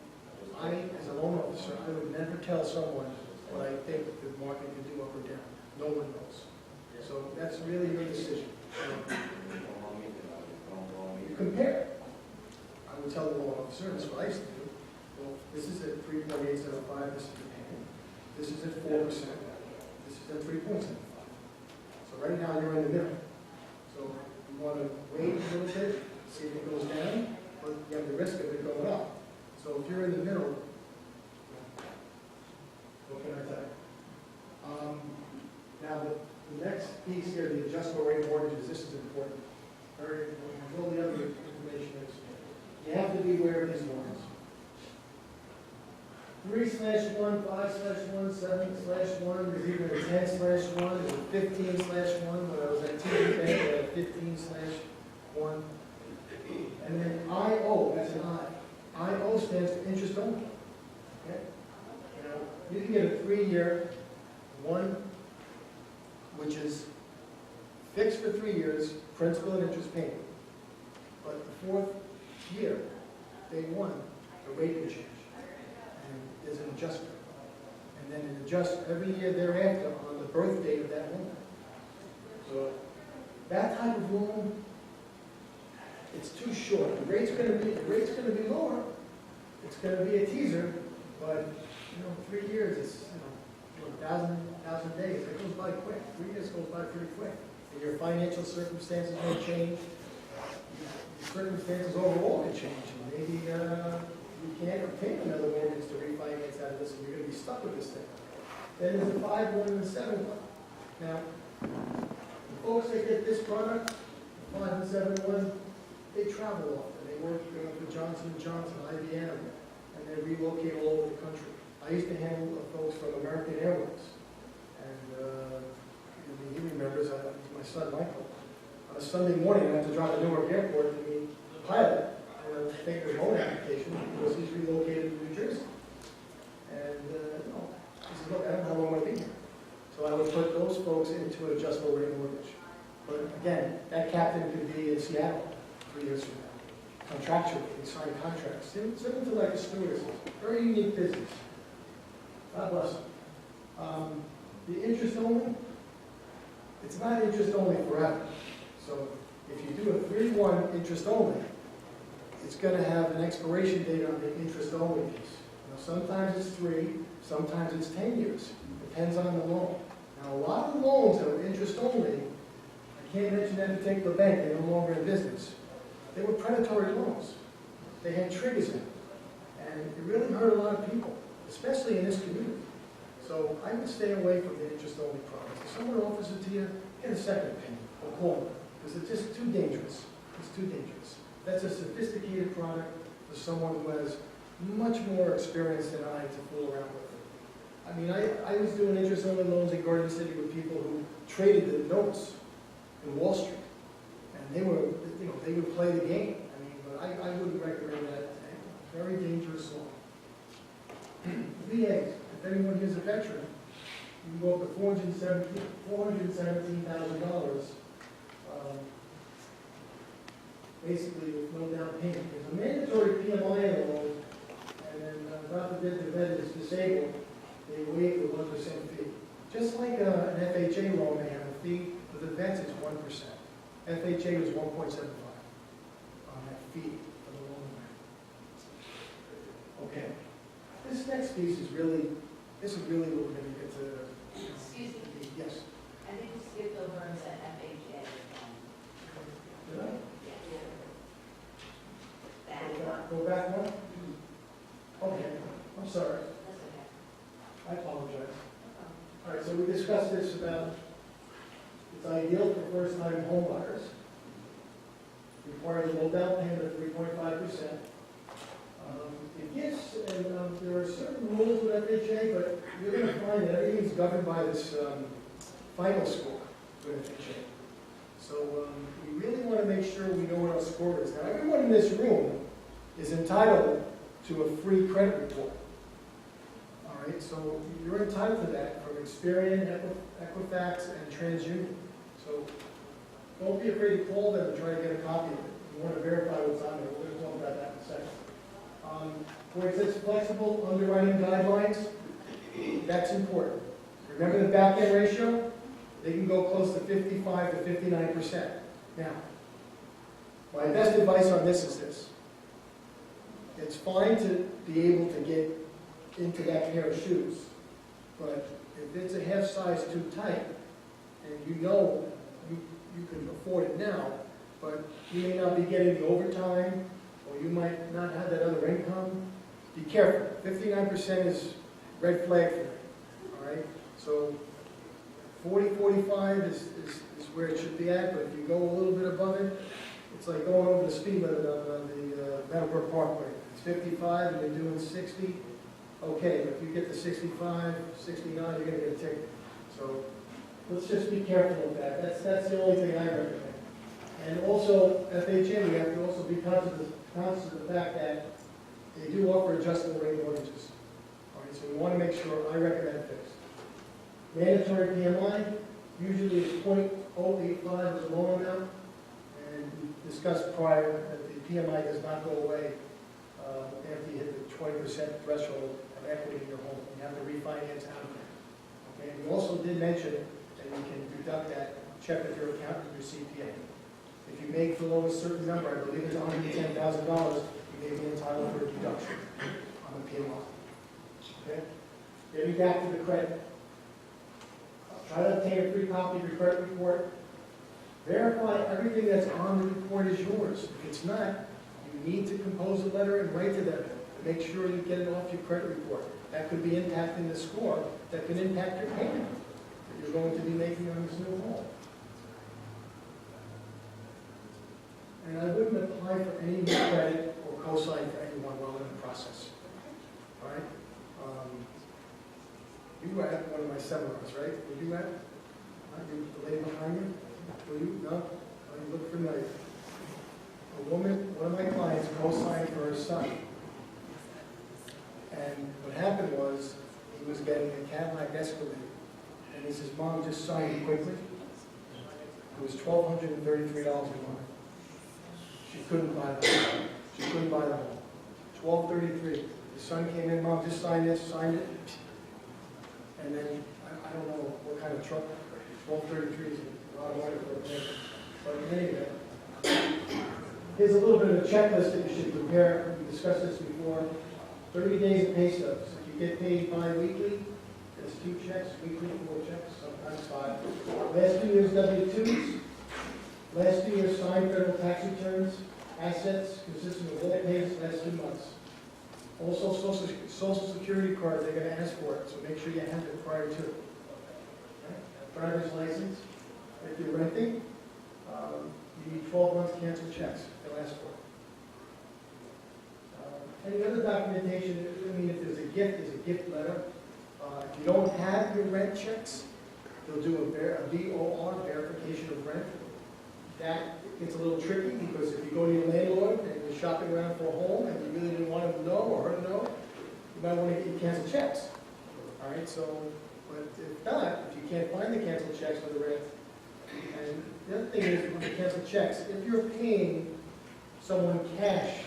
I, as a loan officer, I would never tell someone what I think the market can do up or down. No one knows. So that's really your decision. You compare. I would tell the loan officer, this is what I used to do. Well, this is at 3.875, this is the payment. This is at 4%. This is at 3.75. So right now you're in the middle. So you want to wait a little bit, see if it goes down, but you have the risk of it going up. So if you're in the middle, what can I tell you? Now the next piece here, the adjustable rate mortgages, this is important. Very important. All the other information is, you have to be aware of these ones. 3/1, 5/1, 7/1, there's even a 10/1, there's a 15/1. When I was at TD Bank, I had 15/1. And then IO, that's an I. IO stands for interest only. Okay? You can get a 3-year one, which is fixed for 3 years, principal and interest payment. But the 4th year, day 1, the rate will change. And there's an adjustment. And then it adjusts every year thereafter on the birth date of that loan. So that type of loan, it's too short. The rate's going to be lower. It's going to be a teaser, but 3 years, it's 1,000 days. It goes by quick. 3 years goes by pretty quick. And your financial circumstances may change. Your circumstances overall can change. And maybe you can't obtain another mortgage to refinance out of this, and you're going to be stuck with this thing. Then there's a 5-1 and a 7-1. Now, the folks that get this product, 5 and 7-1, they travel often. They work for Johnson & Johnson, IBM, and they relocate all over the country. I used to handle folks from American Airlines. And he remembers, my son Michael, on a Sunday morning, I had to drive to Newark Airport to meet the pilot and take the loan application because he's relocated to New Jersey. And he said, look, I don't know how long I'm going to be here. So I would put those folks into an adjustable rate mortgage. But again, that captain could be in Seattle 3 years from now. Contractually, they sign contracts. Similar to like a stewardess. Very unique business. God bless them. The interest only, it's not interest only forever. So if you do a 3-1 interest only, it's going to have an expiration date on the interest only piece. Sometimes it's 3, sometimes it's 10 years. Depends on the loan. Now, a lot of loans that are interest only, I can't mention that particular bank, they're no longer in business. They were predatory loans. They had triggers in them. And it really hurt a lot of people, especially in this community. So I would stay away from the interest only products. If someone offers it to you, get a second opinion or call them. Because it's just too dangerous. It's too dangerous. That's a sophisticated product for someone who has much more experience than I to fool around with. I mean, I was doing interest-only loans in Garden City with people who traded the notes in Wall Street, and they were, they would play the game. I mean, but I wouldn't recommend that. Very dangerous loan. VAs. If anyone here is a veteran, you can go up to $417,000. Basically, with no down payment. There's a mandatory PMI loan, and then God forbid the vet is disabled, they waive the 1% fee. Just like an FHA loan may have a fee, with the vets it's 1%. FHA was 1.75 on that fee for the loan amount. Okay. This next piece is really, what we're going to get to. Excuse me. Yes. I think you skipped over and said FHA. Did I? Back. Go back one? Okay. I'm sorry. That's okay. I apologize. All right, so we discussed this about it's ideal for first-time home buyers. Requires a low down payment of 3.5%. It gives, and there are certain rules with FHA, but you're going to find that everything's governed by this final score with FHA. So we really want to make sure we know what our score is. Now, everyone in this room is entitled to a free credit report. All right, so you're entitled to that from Experian, Equifax, and TransUnion. So don't be afraid to call them and try to get a copy of it. You want to verify what's on there. We're going to talk about that in a second. Where it says flexible underwriting guidelines, that's important. Remember the back-end ratio? They can go close to 55 to 59%. Now, my best advice on this is this. It's fine to be able to get into that pair of shoes, but if it's a half size too tight, and you can afford it now, but you may not be getting the overtime, or you might not have that other income, be careful. 59% is red flag for me, all right? So 40, 45 is where it should be at, but if you go a little bit above it, it's like going over the speed limit on the Meadowbrook Parkway. It's 55 and you're doing 60, okay, but if you get to 65, 69, you're going to get a ticket. So let's just be careful with that. That's the only thing I recommend. And also, FHA, we have to also be conscious of the fact that they do offer adjustable rate mortgages. All right, so we want to make sure, I recommend fixed. Mandatory PMI usually is 085 is a loan amount, and we discussed prior that the PMI does not go away after you hit the 20% threshold of equity in your home. You have to refinance out of that. Okay, we also did mention that you can deduct that, check with your accountant and your CPA. If you make below a certain number, I believe it's $110,000, you may be entitled for a deduction on the PMI. Okay? Getting back to the credit. Try to obtain a free copy of your credit report. Verify everything that's on the report is yours. If it's not, you need to compose a letter and write to them. Make sure you get it off your credit report. That could be impacting the score. That could impact your payment that you're going to be making on this new home. And I wouldn't apply for any new credit or co-sign for anyone while in the process. All right? You were at one of my seminars, right? Were you at? The lady behind you? Were you? No? Oh, you look familiar. A woman, one of my clients, co-signed for her son. And what happened was, he was getting a Cadillac Escalade. And his mom just signed it quickly. It was $1,233 a month. She couldn't buy the home. She couldn't buy the home. $1,233. The son came in, Mom, just sign this, signed it. And then, I don't know what kind of truck, 1233 is a lot of money for a vehicle. But in any event, here's a little bit of a checklist that you should prepare. We discussed this before. 30 days of pay stubs. If you get paid bi-weekly, there's 2 checks, weekly 4 checks, sometimes 5. Last 2 years W-2s. Last 2 years signed federal tax returns. Assets consisting of all pays last 2 months. Also, social security cards, they're going to ask for it, so make sure you have it prior to. Okay? Driver's license. If you're renting, you need 12 months canceled checks. They'll ask for it. Any other documentation, I mean, if there's a gift letter. If you don't have your rent checks, they'll do a VOR, verification of rent. That gets a little tricky because if you go to your landlord and you're shopping around for a home and you really didn't want him to know or her to know, you might want to get your canceled checks. All right, so, but if not, if you can't find the canceled checks for the rent, and the other thing is with the canceled checks, if you're paying someone cash,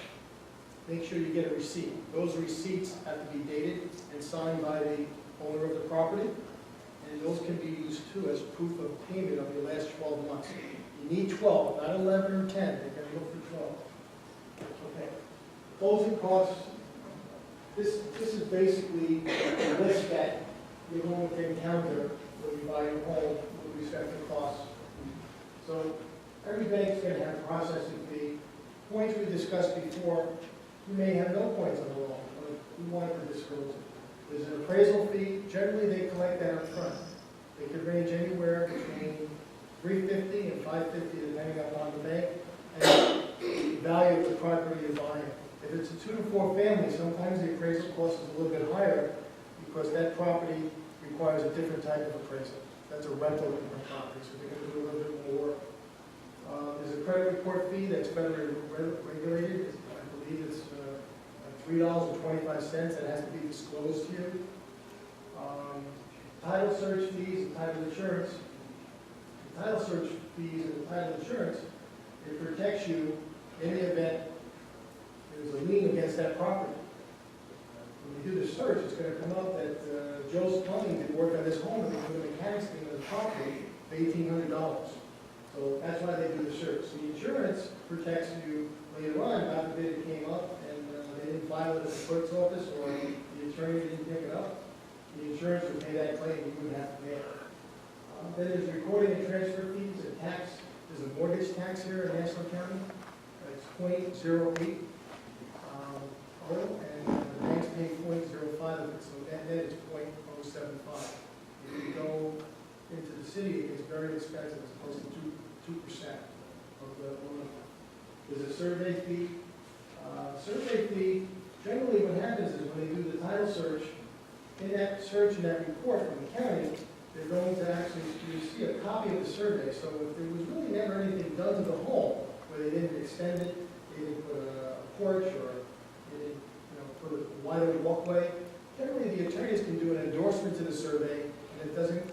make sure you get a receipt. Those receipts have to be dated and signed by the owner of the property, and those can be used too as proof of payment of your last 12 months. You need 12, not 11 or 10. They're going to look for 12. Okay. Closing costs. This is basically a list that you're going to encounter when you buy your home with respect to costs. So every bank's going to have a processing fee. Points we discussed before, you may have no points on the loan, but we wanted to disclose it. There's an appraisal fee. Generally, they collect that up front. They could range anywhere between $350 and $550, depending upon the bank and the value of the property you're buying. If it's a 2 to 4 family, sometimes the appraisal cost is a little bit higher because that property requires a different type of appraisal. That's a rental property, so they're going to do a little bit more work. There's a credit report fee that's federally regulated. I believe it's $3.25. That has to be disclosed to you. Title search fees and title insurance. Title search fees and title insurance, it protects you in the event there's a lien against that property. When you do the search, it's going to come up that Joe's Plumbing did work on this home and they put a mechanics lien on the property for $1,800. So that's why they do the search. So the insurance protects you later on. God forbid it came up and they didn't file it at the clerk's office or the attorney didn't pick it up. The insurance would pay that claim, you wouldn't have to pay it. Then there's recording and transfer fees and tax. There's a mortgage tax here in Nassau County. It's 0.08, and the banks pay 0.05 of it, so that net is 0.075. If you go into the city, it gets very expensive. It's close to 2% of the loan. There's a survey fee. Survey fee, generally what happens is when they do the title search, in that search and that report from the county, they're going to actually see a copy of the survey. So if there was really never anything done to the home, where they didn't extend it, they didn't put a porch, or they didn't put a wider walkway, generally the attorneys can do an endorsement to the survey, and it doesn't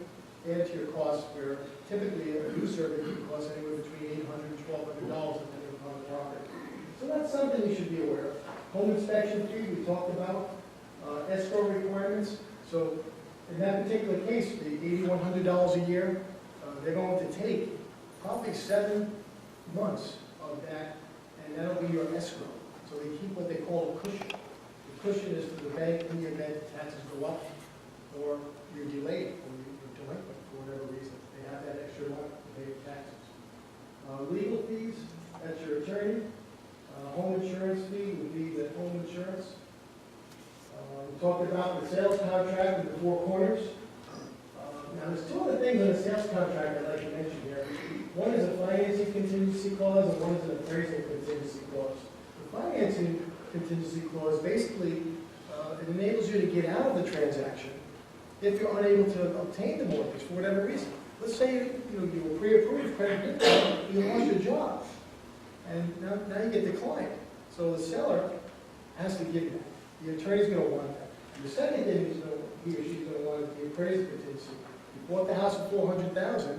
add to your costs, where typically a new survey can cost anywhere between $800 and $1,200 depending upon the property. So that's something you should be aware of. Home inspection fee, we talked about, escrow requirements. So in that particular case, the $8,100 a year, they're going to take probably 7 months of that, and that'll be your escrow. So they keep what they call a cushion. The cushion is for the bank in the event taxes go up, or you're delayed, or you're delinquent for whatever reason. They have that extra month to pay taxes. Legal fees, that's your attorney. Home insurance fee would be the home insurance. We talked about the sales contract with the 4 corners. Now, there's 2 other things in the sales contract I'd like to mention here. One is a financing contingency clause, and one is an appraisal contingency clause. The financing contingency clause basically it enables you to get out of the transaction if you're unable to obtain the mortgage for whatever reason. Let's say you were pre-approved credit card, you lost your job, and now you get declined. So the seller has to give that. The attorney's going to want that. The second thing he or she's going to want is the appraisal contingency. You bought the house for $400,000,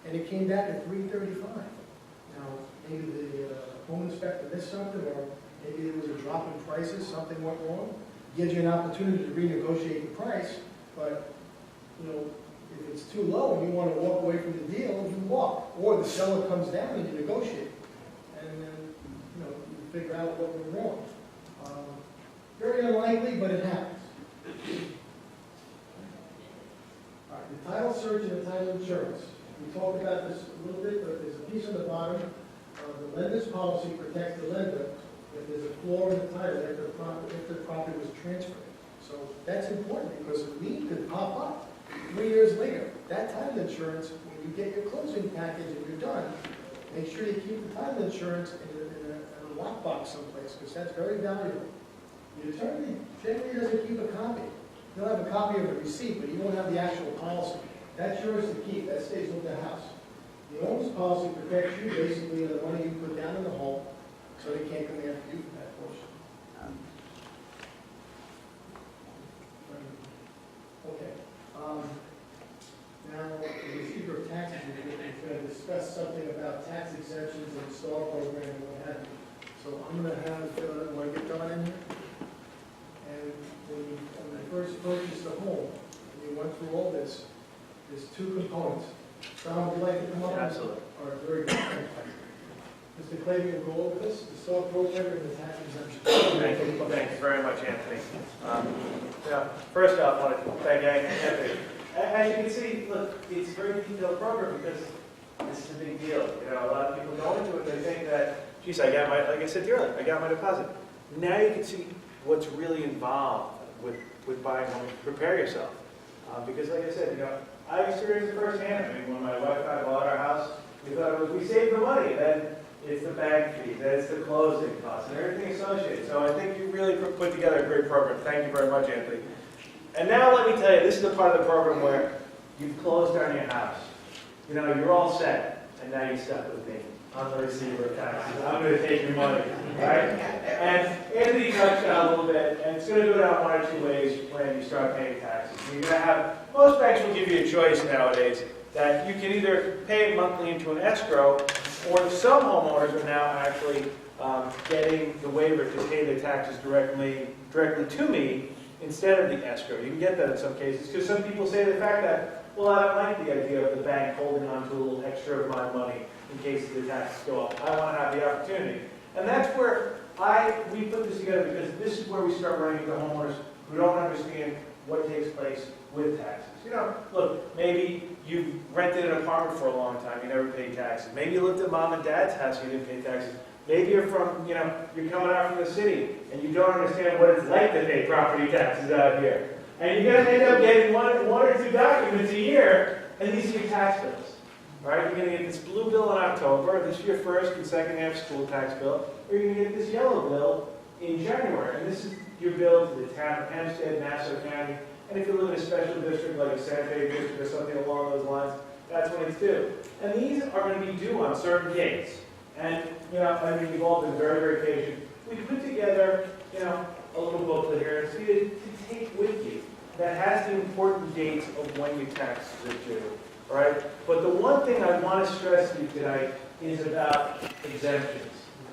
and it came back at $335,000. Now, maybe the home inspector missed something, or maybe there was a drop in prices, something went wrong. Gives you an opportunity to renegotiate the price, but if it's too low and you want to walk away from the deal, you walk. Or the seller comes down and you negotiate, and then you figure out what went wrong. Very unlikely, but it happens. All right, the title search and the title insurance. We talked about this a little bit, but there's a piece on the bottom. The lender's policy protects the lender if there's a flaw in the title if the property was transferred. So that's important because a lien could pop up 3 years later. That title insurance, when you get your closing package and you're done, make sure you keep the title insurance in a lockbox someplace because that's very valuable. The attorney generally doesn't keep a copy. He'll have a copy of the receipt, but he won't have the actual policy. That's yours to keep. That stays with the house. The owner's policy protects you basically the money you put down in the home, so they can't come after you for that portion. Okay. Now, the receiver of taxes, we're going to discuss something about tax exemptions and star program and what have you. So I'm going to have, want to get Don in here? And when you first purchased the home, and you went through all this, there's 2 components. Don, would you like to come up? Absolutely. All right, very good. Mr. Clavey will go over this, the star program and the tax exemption. Thank you very much, Anthony. First off, I want to thank Anthony. As you can see, look, it's a very detailed program because this is a big deal. A lot of people go into it, they think that, geez, like I said earlier, I got my deposit. Now you can see what's really involved with buying a home. Prepare yourself. Because like I said, I experienced it firsthand. I mean, when my wife and I bought our house, we thought we saved the money. Then it's the bank fees, then it's the closing costs, and everything associated. So I think you really put together a great program. Thank you very much, Anthony. And now let me tell you, this is the part of the program where you've closed on your house. You're all set, and now you're stuck with me. I'm the receiver of taxes. I'm going to take your money, right? And Anthony touched on a little bit, and it's going to do it out 1 or 2 ways when you start paying taxes. You're going to have, most banks will give you a choice nowadays that you can either pay it monthly into an escrow, or some homeowners are now actually getting the waiver to pay their taxes directly to me instead of the escrow. You can get that in some cases, because some people say the fact that, well, I don't like the idea of the bank holding on to a little extra of my money in case the taxes go up. I want to have the opportunity. And that's where we put this together, because this is where we start running into homeowners who don't understand what takes place with taxes. Look, maybe you've rented an apartment for a long time, you never paid taxes. Maybe you lived at mom and dad's house, you didn't pay taxes. Maybe you're from, you're coming out from the city, and you don't understand what it's like to pay property taxes out here. And you're going to end up getting one or 2 documents a year, and these are your tax bills. Right? You're going to get this blue bill in October, this is your first and second half school tax bill, or you're going to get this yellow bill in January. And this is your bill to the town of Hempstead, Nassau County, and if you live in a special district like a Santa Fe district or something along those lines, that's when it's due. And these are going to be due on certain dates. And, you've all been very, very patient. We put together, a little booklet here to take with you that has the important dates of when your taxes are due. all right? But the one thing I want to stress to you tonight is about exemptions.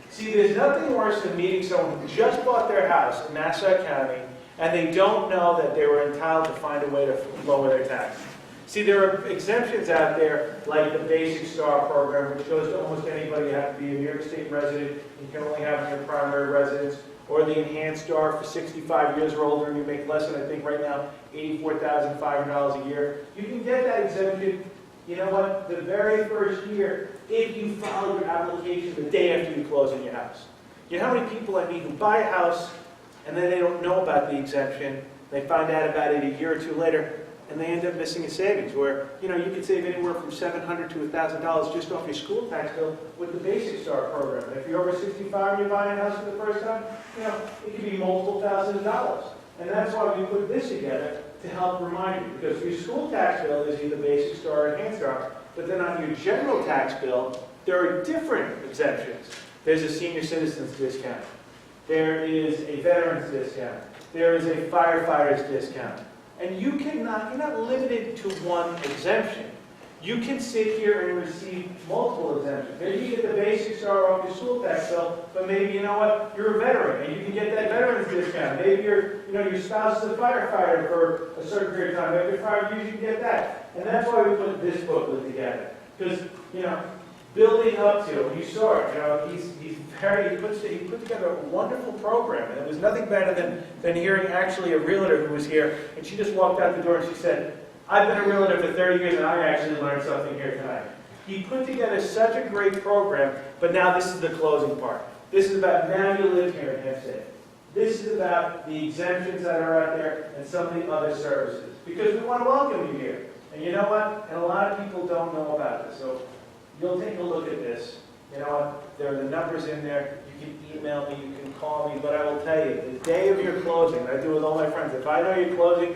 See, there's nothing worse than meeting someone who just bought their house in Nassau County and they don't know that they were entitled to find a way to lower their taxes. See, there are exemptions out there like the Basic Star program, which goes to almost anybody. You have to be a New York State resident. You can only have it in your primary residence. Or the Enhanced Star for 65 years or older, and you make less than, I think right now, $84,500 a year. You can get that exemption, you know what, the very first year if you file your application the day after you close on your house. You know how many people I meet who buy a house and then they don't know about the exemption, they find out about it a year or two later, and they end up missing a savings where, you know, you could save anywhere from $700 to $1,000 just off your school tax bill with the Basic Star program. And if you're over 65 and you're buying a house for the first time, you know, it could be multiple thousands of dollars. And that's why we put this together to help remind you. Because your school tax bill is either Basic Star or Enhanced Star, but then on your general tax bill, there are different exemptions. There's a senior citizens discount. There is a veterans discount. There is a firefighter's discount. And you're not limited to one exemption. You can sit here and receive multiple exemptions. Maybe you get the Basic Star off your school tax bill, but maybe, you know what, you're a veteran, and you can get that veterans discount. Maybe your spouse is a firefighter for a certain period of time. After 5 years, you can get that. And that's why we put this booklet together. Because, you know, building up to it, you saw it, you know, he put together a wonderful program, and it was nothing better than hearing actually a realtor who was here, and she just walked out the door and she said, I've been a realtor for 30 years and I actually learned something here tonight. He put together such a great program, but now this is the closing part. This is about now you live here in Hempstead. This is about the exemptions that are out there and some of the other services, because we want to welcome you here. And you know what? And a lot of people don't know about this, so you'll take a look at this. You know what? There are the numbers in there. You can email me, you can call me, but I will tell you, the day of your closing, I do with all my friends, if I know you're closing,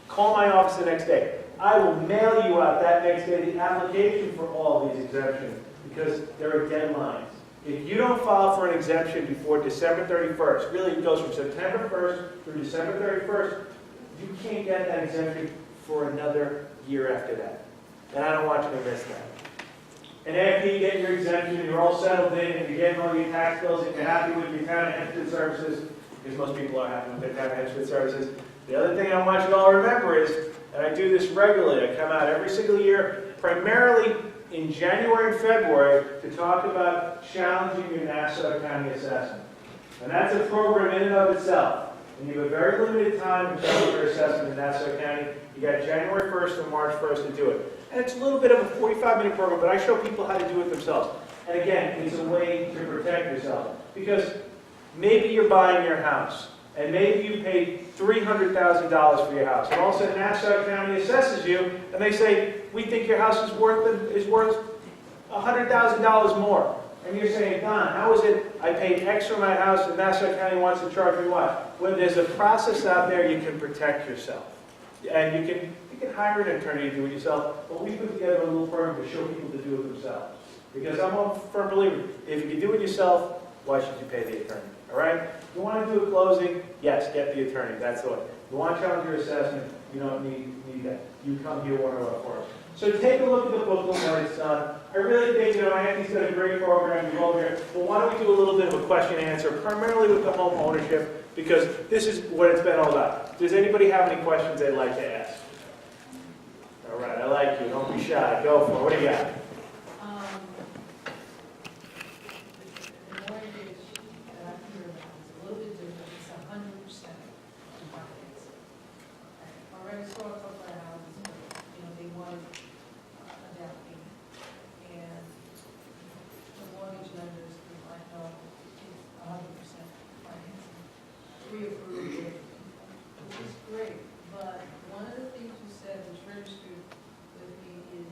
call my office the next day. I will mail you out that next day the application for all these exemptions, because there are deadlines. If you don't file for an exemption before December 31st, really it goes from September 1st through December 31st, you can't get that exemption for another year after that. And I don't want you to miss that. And after you get your exemption, you're all settled in, and you're getting all your tax bills, and you're happy with your town of Hempstead services, because most people are happy with their town of Hempstead services. The other thing I want you all to remember is, and I do this regularly, I come out every single year, primarily in January and February, to talk about challenging your Nassau County assessment. And that's a program in and of itself. And you have a very limited time to challenge your assessment in Nassau County. You got January 1st and March 1st to do it. And it's a little bit of a 45-minute program, but I show people how to do it themselves. And again, it's a way to protect yourself. Because maybe you're buying your house, and maybe you paid $300,000 for your house. And all of a sudden, Nassau County assesses you, and they say, we think your house is worth $100,000 more. And you're saying, Don, how is it I paid X for my house, and Nassau County wants to charge me what? When there's a process out there, you can protect yourself. And you can hire an attorney to do it yourself, but we put together a little program to show people to do it themselves. Because I'm a firm believer, if you can do it yourself, why should you pay the attorney? All right? If you want to do a closing, yes, get the attorney. That's the way. If you want to challenge your assessment, you don't need that. You come here one of our firms. So take a look at the booklet when it's done. I really think, Anthony's got a great program. You're all here. But why don't we do a little bit of a question and answer, primarily with the home ownership, because this is what it's been all about. Does anybody have any questions they'd like to ask? All right, I like you. Don't be shy. Go for it. What do you got? The mortgage that I hear about is a little bit different. It's 100% financing. I already saw a couple of houses, they wanted a down payment. And the mortgage lenders were like, no, it's 100% financing. Pre-approved it, which is great. But one of the things you said which registered with me is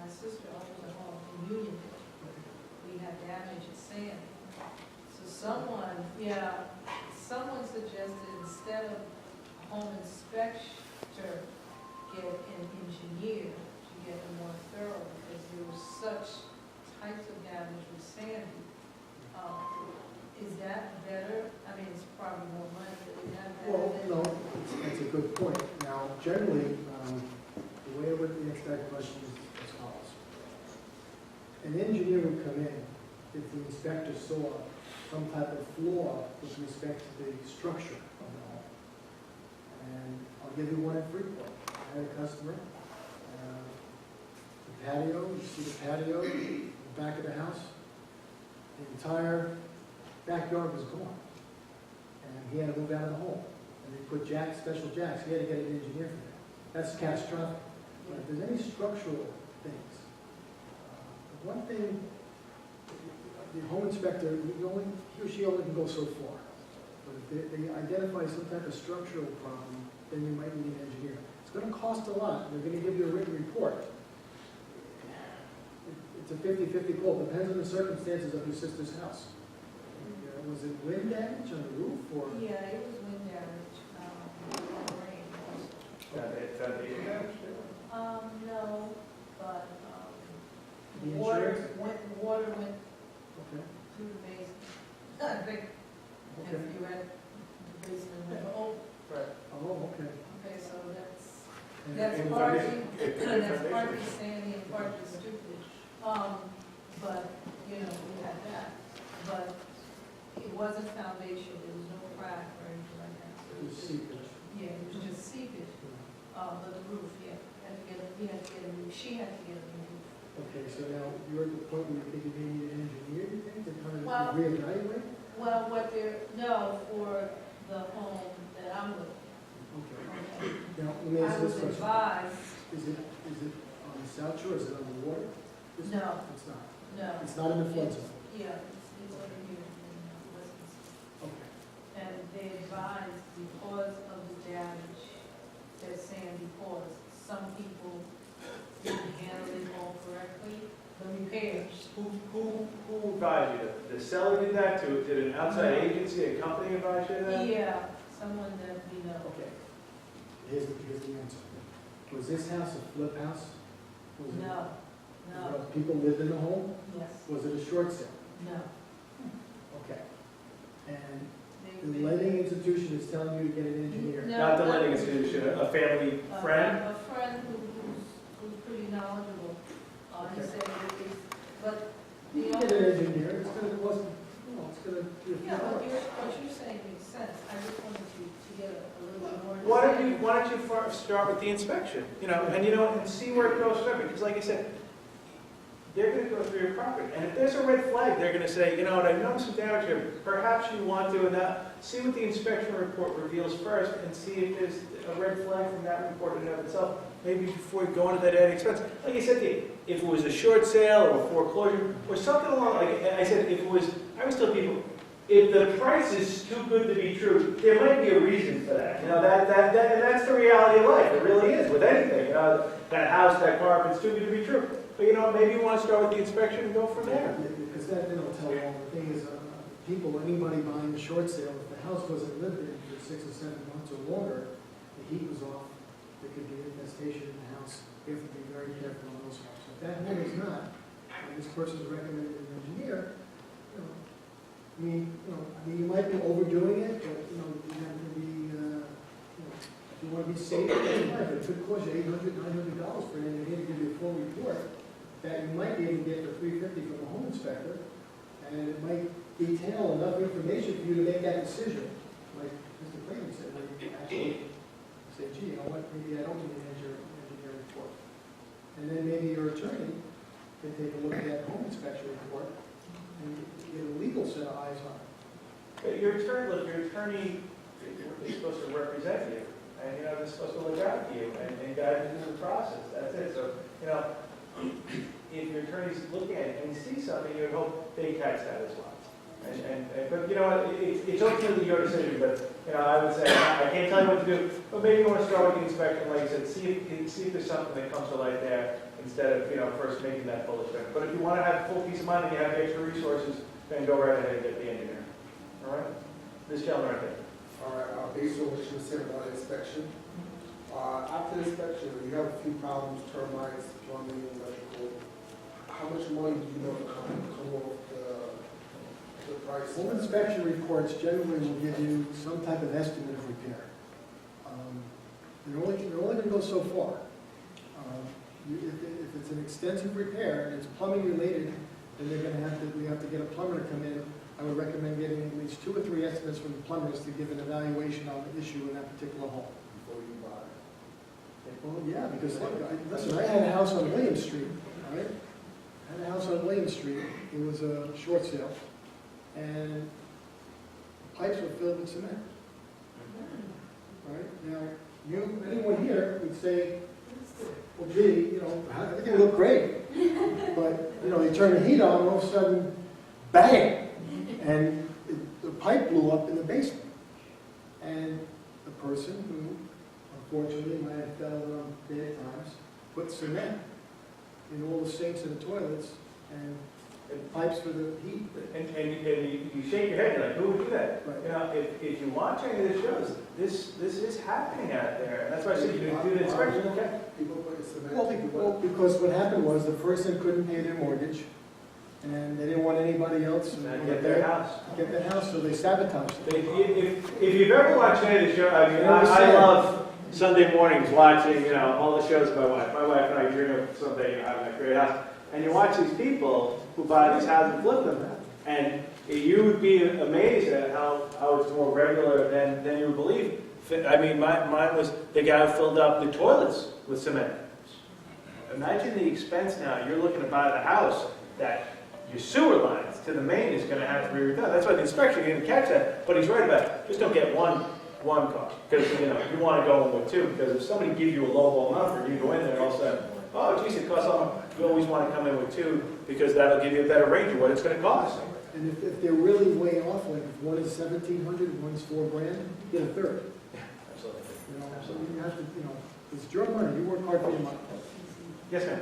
my sister owns a home in Union. We had damage at Sandy. So someone suggested instead of a home inspector, get an engineer to get it more thorough, because there was such types of damage with Sandy. Is that better? I mean, it's probably more money, but is that better? Well, no, that's a good point. Now, generally, the way it would, the an engineer would come in if the inspector saw some type of flaw with respect to the structure of the home. And I'll give you one in Freeport. I had a customer, the patio, you see the patio, the back of the house, the entire backyard was gone. And he had to move out of the home. And they put jacks, special jacks, he had to get an engineer for that. That's catastrophic. But if there's any structural things, one thing, the home inspector, he or she only can go so far. But if they identify some type of structural problem, then you might need an engineer. It's going to cost a lot. They're going to give you a written report. It's a 50-50 call. Depends on the circumstances of your sister's house. Was it wind damage on the roof or? Yeah, it was wind damage, rain also. Foundation damage? No, but, The water insurance? water went Okay, through the basement. I think, and okay. if you had the basement went over. Right. Oh, okay. Okay, so that's And- That's And partly, foundation- that's partly sandy and partly stupid. But, you know, we had that. But it wasn't foundation, there was no crack or anything like that. So It was seepage. Yeah, it was just seepage. But the roof, yeah, he had to get a new, she had to get a new roof. Okay, so now you're at the point where you think you may need an engineer, you think, to kind Well- of reevaluate? Well, no, for the home that I'm living. Okay. Okay. Now, let me I ask was this question. advised, Is it on the south shore, is it on the water? No. It's not. no. It's not in the flood zone? Yeah, it's over here in Westminster. Okay. And they advised because of the damage, they're saying because some people didn't handle it all correctly, the repairs. Who advised you? The seller did that? Did an outside agency, a company advise you of that? Yeah, someone that we know. Okay. Here's the answer. Was this house a flip house? Was it- No, no, People lived in the home? yes, Was it a short sale? no. Okay. And They- the lending institution is telling you to get an engineer? No, Not the lending institution, a family friend? A friend who's pretty knowledgeable. He Okay. said it is, but You the can get an owner. engineer, it's gonna cost, it's gonna be a few Yeah, dollars. what you're saying makes sense. I just wanted to get a little bit more. Why don't you start with the inspection, and see where it goes from there, because like I said, they're gonna go through your property, and if there's a red flag, they're gonna say, I noticed some damage here, perhaps you want to, and now, see what the inspection report reveals first, and see if there's a red flag from that report in and of itself, maybe before you go into that added expense. Like I said to you, if it was a short sale, or foreclosure, or something along, like I said, I always tell people, if the price is too good to be true, there might be a reason for that. And that's the reality of life. It really is with anything. That house, that car, if it's too good to be true. But maybe you want to start with the inspection and go from there. Because that, tell all, the thing is, anybody buying a short sale, if the house wasn't lived in for 6 or 7 months or longer, the heat was off, there could be infestation in the house. You have to be very careful on those homes. If that home is not, and this person's recommended an engineer, you might be overdoing it, but, you have to be, if you want to be safe, it could cost you $800, $900 for an engineer to give you a full report that you might be able to get for $350 from a home inspector, and it might detail enough information for you to make that decision. Like Mr. Clayton said, like, actually say, gee, maybe I don't need an engineer report. And then maybe your attorney can take a look at that home inspection report and get a legal set of eyes on it. But your attorney is supposed to represent you, and they're supposed to look out for you and guide you through the process. That's it. So, if your attorney's looking at it and see something, you would hope they catch that as well. But it's ultimately your decision. But I would say I can't tell you what to do. But maybe you want to start with the inspection, like I said, see if there's something that comes to light there instead of first making that full judgment. But if you want to have full peace of mind and you have the extra resources, then go right ahead and get the engineer. All right, this gentleman right there. All right, based on what you said about inspection, after the inspection, you have a few problems, termites, plumbing, electrical. How much money do you know to come off the price? Home inspection reports generally will give you some type of estimate of repair. They're only going to go so far. If it's an extensive repair and it's plumbing related, then we have to get a plumber to come in. I would recommend getting at least 2 or 3 estimates from the plumbers to give an evaluation on the issue in that particular home. Before you buy. Well, yeah, because, listen, I had a house on William Street, all right? I had a house on William Street, it was a short sale, and the pipes were filled with cement. All right, now, anyone here would say, well, gee, you know, everything looked great, but, you know, they turn the heat on, and all of a sudden, bang! And the pipe blew up in the basement. And the person who, unfortunately, might have fell on bad times, put cement in all the sinks and the toilets and pipes for the heat. And you shake your head, you're like, who would do that? Right. You know, if you watch any of the shows, this is happening out there. And that's why I said you do the inspection, okay? People put cement. Well, because what happened was the person couldn't pay their mortgage, and they didn't want anybody else to Get their house. get their house, so they sabotaged it. If you've ever watched any of the show, I mean, I love Sunday mornings watching, you know, all the shows with my wife. My wife and I dream of someday, you know, having a great house. And you watch these people who buy these houses and flip them, and you would be amazed at how it's more regular than you would believe. I mean, mine was the guy who filled up the toilets with cement. Imagine the expense now. You're looking to buy the house that your sewer lines to the main is going to have to be redone. That's why the inspection, you didn't catch that. But he's right about it. Just don't get one car. Because, you know, you want to go in with 2. Because if somebody gives you a lowball number, you go in there and all of a sudden, oh, geez, it costs so much. You always want to come in with 2 because that'll give you a better range of what it's going to cost. And if they're really way off, like if one is $1,700 and one's $4,000, get a third. Absolutely. You know, so you have to, you know, it's your money. You work hard for your money. Yes, ma'am.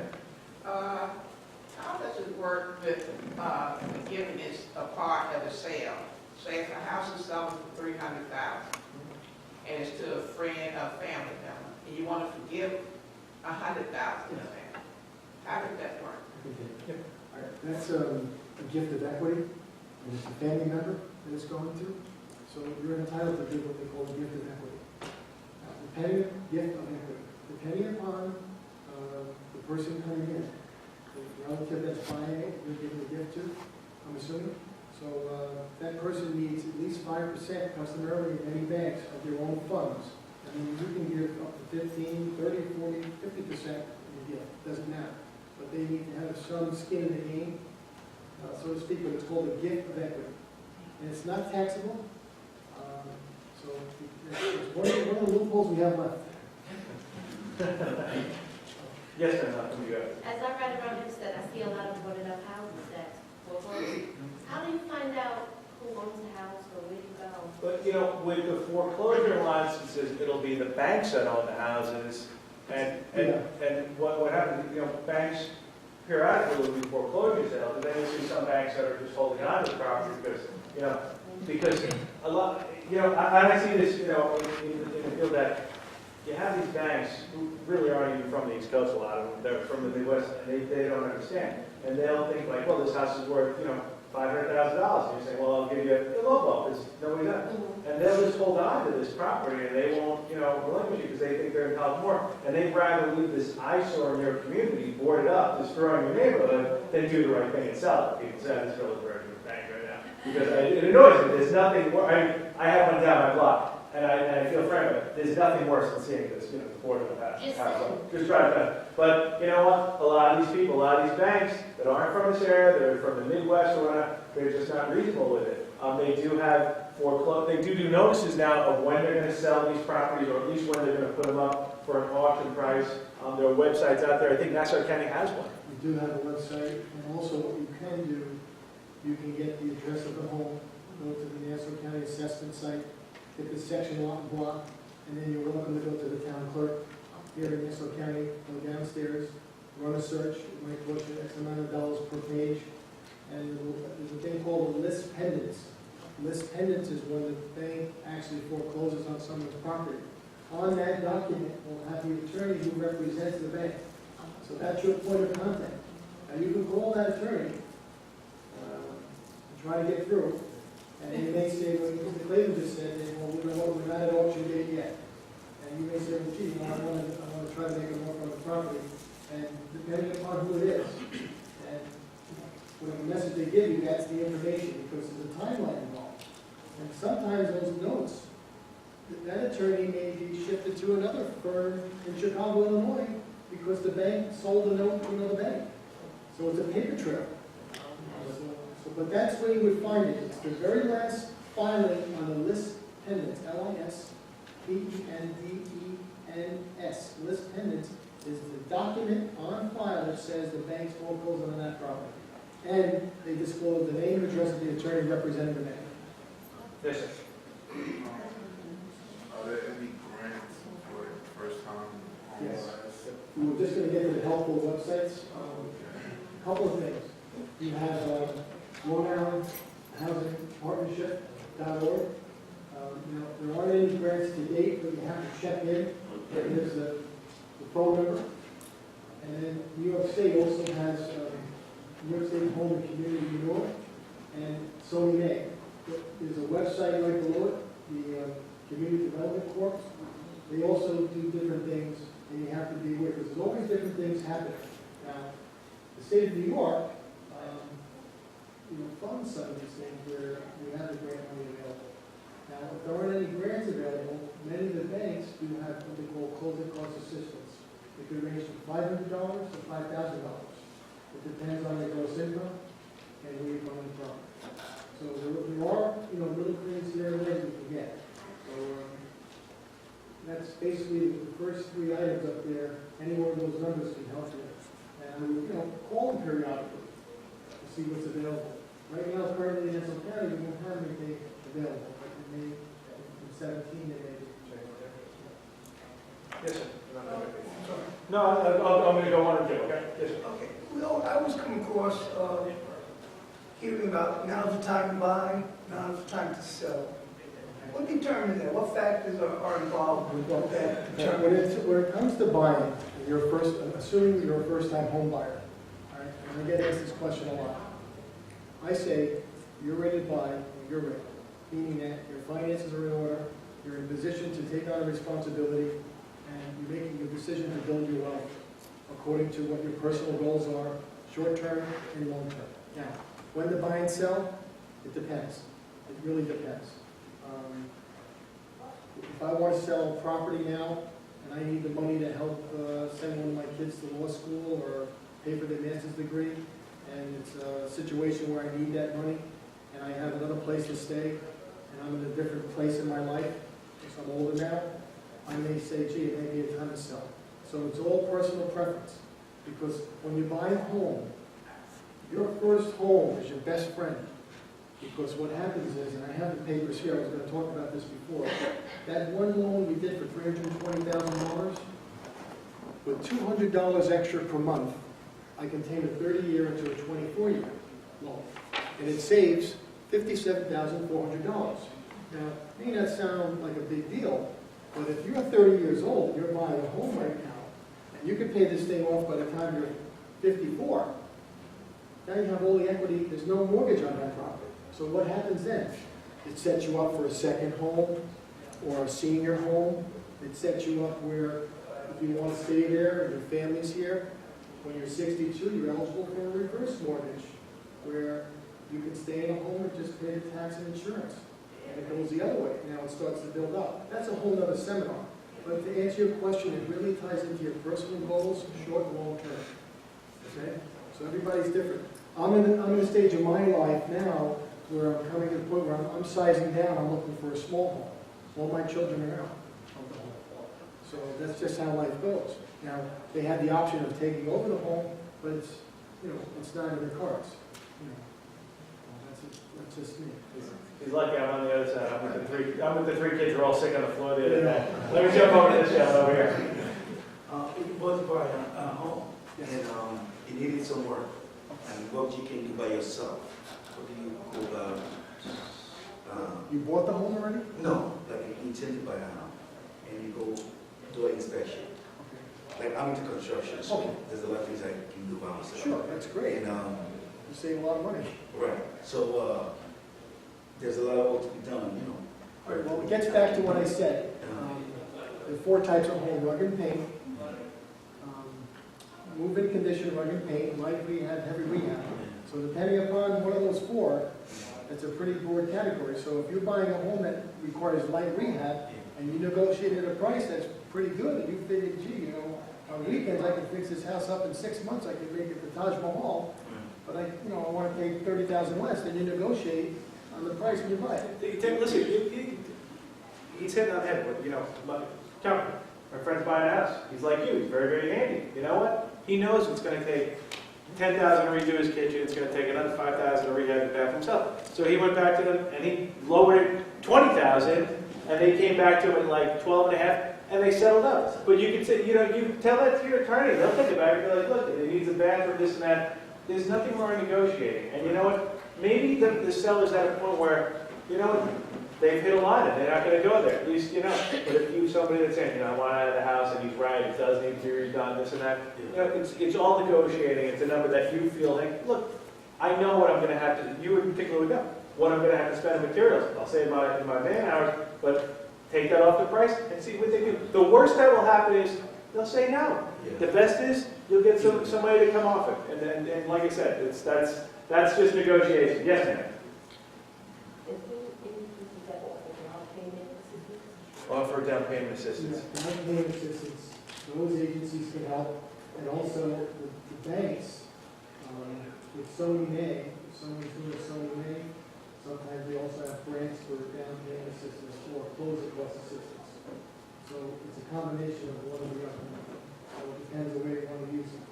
How does it work with forgiveness a part of a sale? Say if a house is selling for $300,000 and it's to a friend or family member, and you want to forgive $100,000 to the family, how does that work? All right, that's a gift of equity, and it's a family member that it's going to. So you're entitled to give what they call a gift of equity. Depending gift of equity, depending upon the person coming in. The relative that's buying it, you're giving the gift to, I'm assuming. So that person needs at least 5% customarily in any banks of their own funds. I mean, you can give up to 15, 30, 40, 50% in the gift, doesn't matter. But they need to have some skin in the game, so to speak, but it's called a gift of equity. And it's not taxable, so it's one of the loopholes we have left. Yes, ma'am. Nothing you got. As I ride around Hempstead, I see a lot of boarded up houses that foreclosed. How do you find out who owns the house or where you go? But, you know, with the foreclosure licenses, it'll be the banks that own the houses. And what happens, you know, banks periodically will do foreclosure sales, and then you see some banks that are just holding on to the property because a lot, you know, I see this, you know, in the field that you have these banks who really aren't even from the East Coast, a lot of them, they're from the Midwest, and they don't understand. And they'll think like, well, this house is worth, you know, $500,000. And you say, well, I'll give you a low because nobody's done it. And they'll just hold on to this property and they won't, you know, relinquish it because they think they're entitled to more. And they'd rather leave this eyesore in your community, boarded up, destroying your neighborhood, than do the right thing and sell it. People say, this girl is working with a bank right now. Because it annoys me. There's nothing more. I have one down my block. And I feel frank about it. There's nothing worse than seeing this, you know, the board of the house. Just try it. But you know what? A lot of these people, a lot of these banks that aren't from this area, they're from the Midwest or whatnot, they're just not reasonable with it. They do have they do notices now of when they're going to sell these properties, or at least when they're going to put them up for an auction price. There are websites out there. I think Nassau County has one. We do have a website, and also what you can do, you can get the address of the home, go to the Nassau County assessment site, get the section lot and block, and then you're welcome to go to the town clerk here in Nassau County, go downstairs, run a search. It might cost you X amount of dollars per page. And there's a thing called a list pendants. List pendants is when the bank actually forecloses on someone's property. On that document will have the attorney who represents the bank. So that's your point of contact. Now you can call that attorney and try to get through. And you may say, well, Mr. Clayton just said, well, you know what, we're not at auction date yet. And you may say, well, gee, I want to try to make a offer on the property. and depending upon who it is, and whatever message they give you, that's the information, because there's a timeline involved. And sometimes those notes, that attorney may be shifted to another firm in Chicago, Illinois, because the bank sold the note to another bank. So it's a paper trail. But that's where you would find it. It's the very last filing on the list pendants, LISPENDENS. List pendants is the document on file that says the bank's foreclosed on that property. And they disclose the name and address of the attorney representing the bank. Yes, sir. Are there any grants for first-time Yes. homebuyers? We're just going to get to the helpful websites. A couple of things. You have Long Island Housing Partnership.org. There aren't any grants to date, but you have to check in. There's the phone number. And then New York State also has New York State Home and Community Renewal and Sony May. There's a website right below it, the Community Development Corps. They also do different things, and you have to be aware, because there's always different things happening. Now, the state of New York, funds some of these things where we have the grant money available. Now, if there aren't any grants available, many of the banks do have what they call closing cost assistance. It could range from $500 to $5,000. It depends on their gross income and where you're coming from. So there are, little things here and there we can get. So that's basically the first three items up there. Any one of those numbers can help you. And call them periodically to see what's available. Right now, currently in Nassau County, we don't have anything available. But in May, in 17, they may change. Yes, sir. No, I'm going to go one or two, okay? Yes, sir. Okay, well, I was coming across, hearing about now's the time to buy, now's the time to sell. What determines that? What factors are involved with that? When it comes to buying, assuming you're a first-time home buyer, all right, and I get asked this question a lot. I say, you're ready to buy, you're ready. Meaning that your finances are in order, you're in a position to take on a responsibility, and you're making a decision to build your wealth according to what your personal goals are, short-term and long-term. Now, when to buy and sell, it depends. It really depends. If I want to sell property now, and I need the money to help send one of my kids to law school or pay for their master's degree, and it's a situation where I need that money, and I have another place to stay, and I'm in a different place in my life, because I'm older now, I may say, gee, it may be a time to sell. So it's all personal preference, because when you buy a home, your first home is your best friend. Because what happens is, and I have the papers here, I was going to talk about this before, that one loan we did for $320,000, with $200 extra per month, I can take a 30-year into a 24-year loan. And it saves $57,400. Now, it may not sound like a big deal, but if you're 30 years old, you're buying a home right now, and you can pay this thing off by the time you're 54, now you have all the equity, there's no mortgage on that property. So what happens then? It sets you up for a second home or a senior home. It sets you up where if you want to stay there and your family's here, when you're 62, you're eligible for a reverse mortgage where you can stay in a home and just pay the tax and insurance. And it goes the other way. Now it starts to build up. That's a whole other seminar. But to answer your question, it really ties into your personal goals, short and long term. Okay? So everybody's different. I'm in a stage of my life now where I'm coming to the point where I'm sizing down, I'm looking for a small home. All my children are out of the home. So that's just how life goes. Now, they had the option of taking over the home, but it's, it's not in the cards. That's just me. He's lucky I'm on the other side. I'm with the three kids who are all sick on the floor the other day. Let me jump over to this gentleman over here. You both bought a home, Yes. and you needed some work, and what you can do by yourself. What do you go about? You bought the home already? No, like you intend to buy a house, and you go do an inspection. Like I'm into construction, so Okay. there's a lot of things I can do by myself. Sure, that's great. And You save a lot of money. right, so there's a lot of work to be done, All right, well, it gets back to what I said. There are 4 types of home: rugged and paint, move-in condition, rugged paint, light rehab, heavy rehab. So depending upon one of those four, it's a pretty broad category. So if you're buying a home that requires light rehab, and you negotiated a price that's pretty good, and you figured, gee, you know, on weekends I can fix this house up in 6 months, I can make it the Taj Mahal, but I want to pay $30,000 less, then you negotiate on the price when you buy it. Listen, he's hitting on the head with, my friend's buying a house. He's like you, he's very, very handy. You know what? He knows it's going to take $10,000 to redo his kitchen, it's going to take another $5,000 to rehab the bathroom himself. So he went back to them and he lowered it $20,000, and they came back to him at like 12 and a half, and they settled up. But you can say, you tell that to your attorney, they'll take it back and be like, look, it needs a bathroom, this and that. There's nothing wrong in negotiating. And you know what? Maybe the seller's at a point where, they've hit a line and they're not going to go there. At least, But if you somebody that's saying, I want out of the house and he's right, it does need to be redone, this and that. It's all negotiating. It's a number that you feel like, look, I know what I'm going to have to. You in particular would know what I'm going to have to spend on materials. I'll save my man hours, but take that off the price and see what they do. The worst that will happen is they'll say no. The best is you'll get somebody to come off it. And like I said, that's just negotiation. Yes, ma'am. Offer down payment assistance. Down payment assistance, those agencies can help, and also the banks, with Sony May, Sony's doing Sony May, sometimes they also have grants for down payment assistance or closing cost assistance. So it's a combination of one or the other. So it depends on where you want to use it.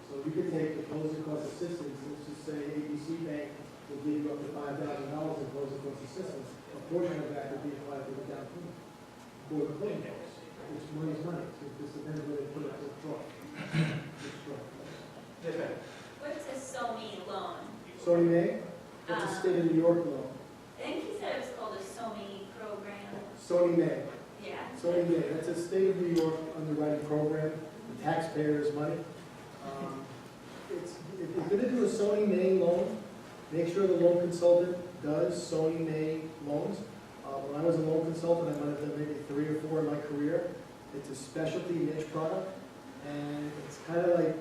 So you could take the closing cost assistance, let's just say ABC Bank will give you up to $5,000 in closing cost assistance. A portion of that would be applied to the down payment. For the closing costs, which money's money, so it just depends where they put it to the truck. Yes, ma'am. What's a SOMI loan? Sony May, that's a state of New York loan. I think he said it was called a SOMI program. Sony May. Yeah. Sony May, that's a state of New York underwriting program, the taxpayers' money. If you're going to do a Sony May loan, make sure the loan consultant does Sony May loans. When I was a loan consultant, I might have done maybe 3 or 4 in my career. It's a specialty niche product, and it's kind of like,